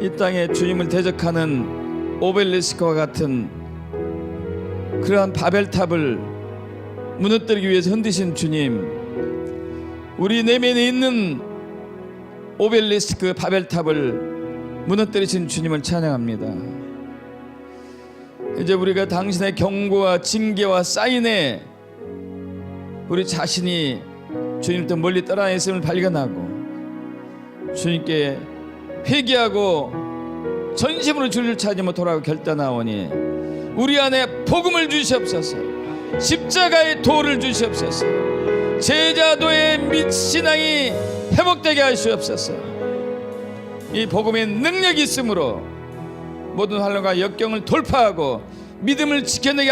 이 땅에 주님을 대적하는 오벨리스크와 같은 그러한 바벨탑을 무너뜨리기 위해서 흔드신 주님, 우리 내면에 있는 오벨리스크 바벨탑을 무너뜨리신 주님을 찬양합니다. 이제 우리가 당신의 경고와 징계와 사인에 우리 자신이 주님부터 멀리 떠나 있음을 발견하고 주님께 회개하고 전심으로 주를 찾으며 돌아가고 결단하오니 우리 안에 복음을 주시옵소서, 십자가의 도를 주시옵소서, 제자도의 신앙이 회복되게 하시옵소서. 이 복음의 능력이 있으므로 모든 환난과 역경을 돌파하고 믿음을 지켜내게 할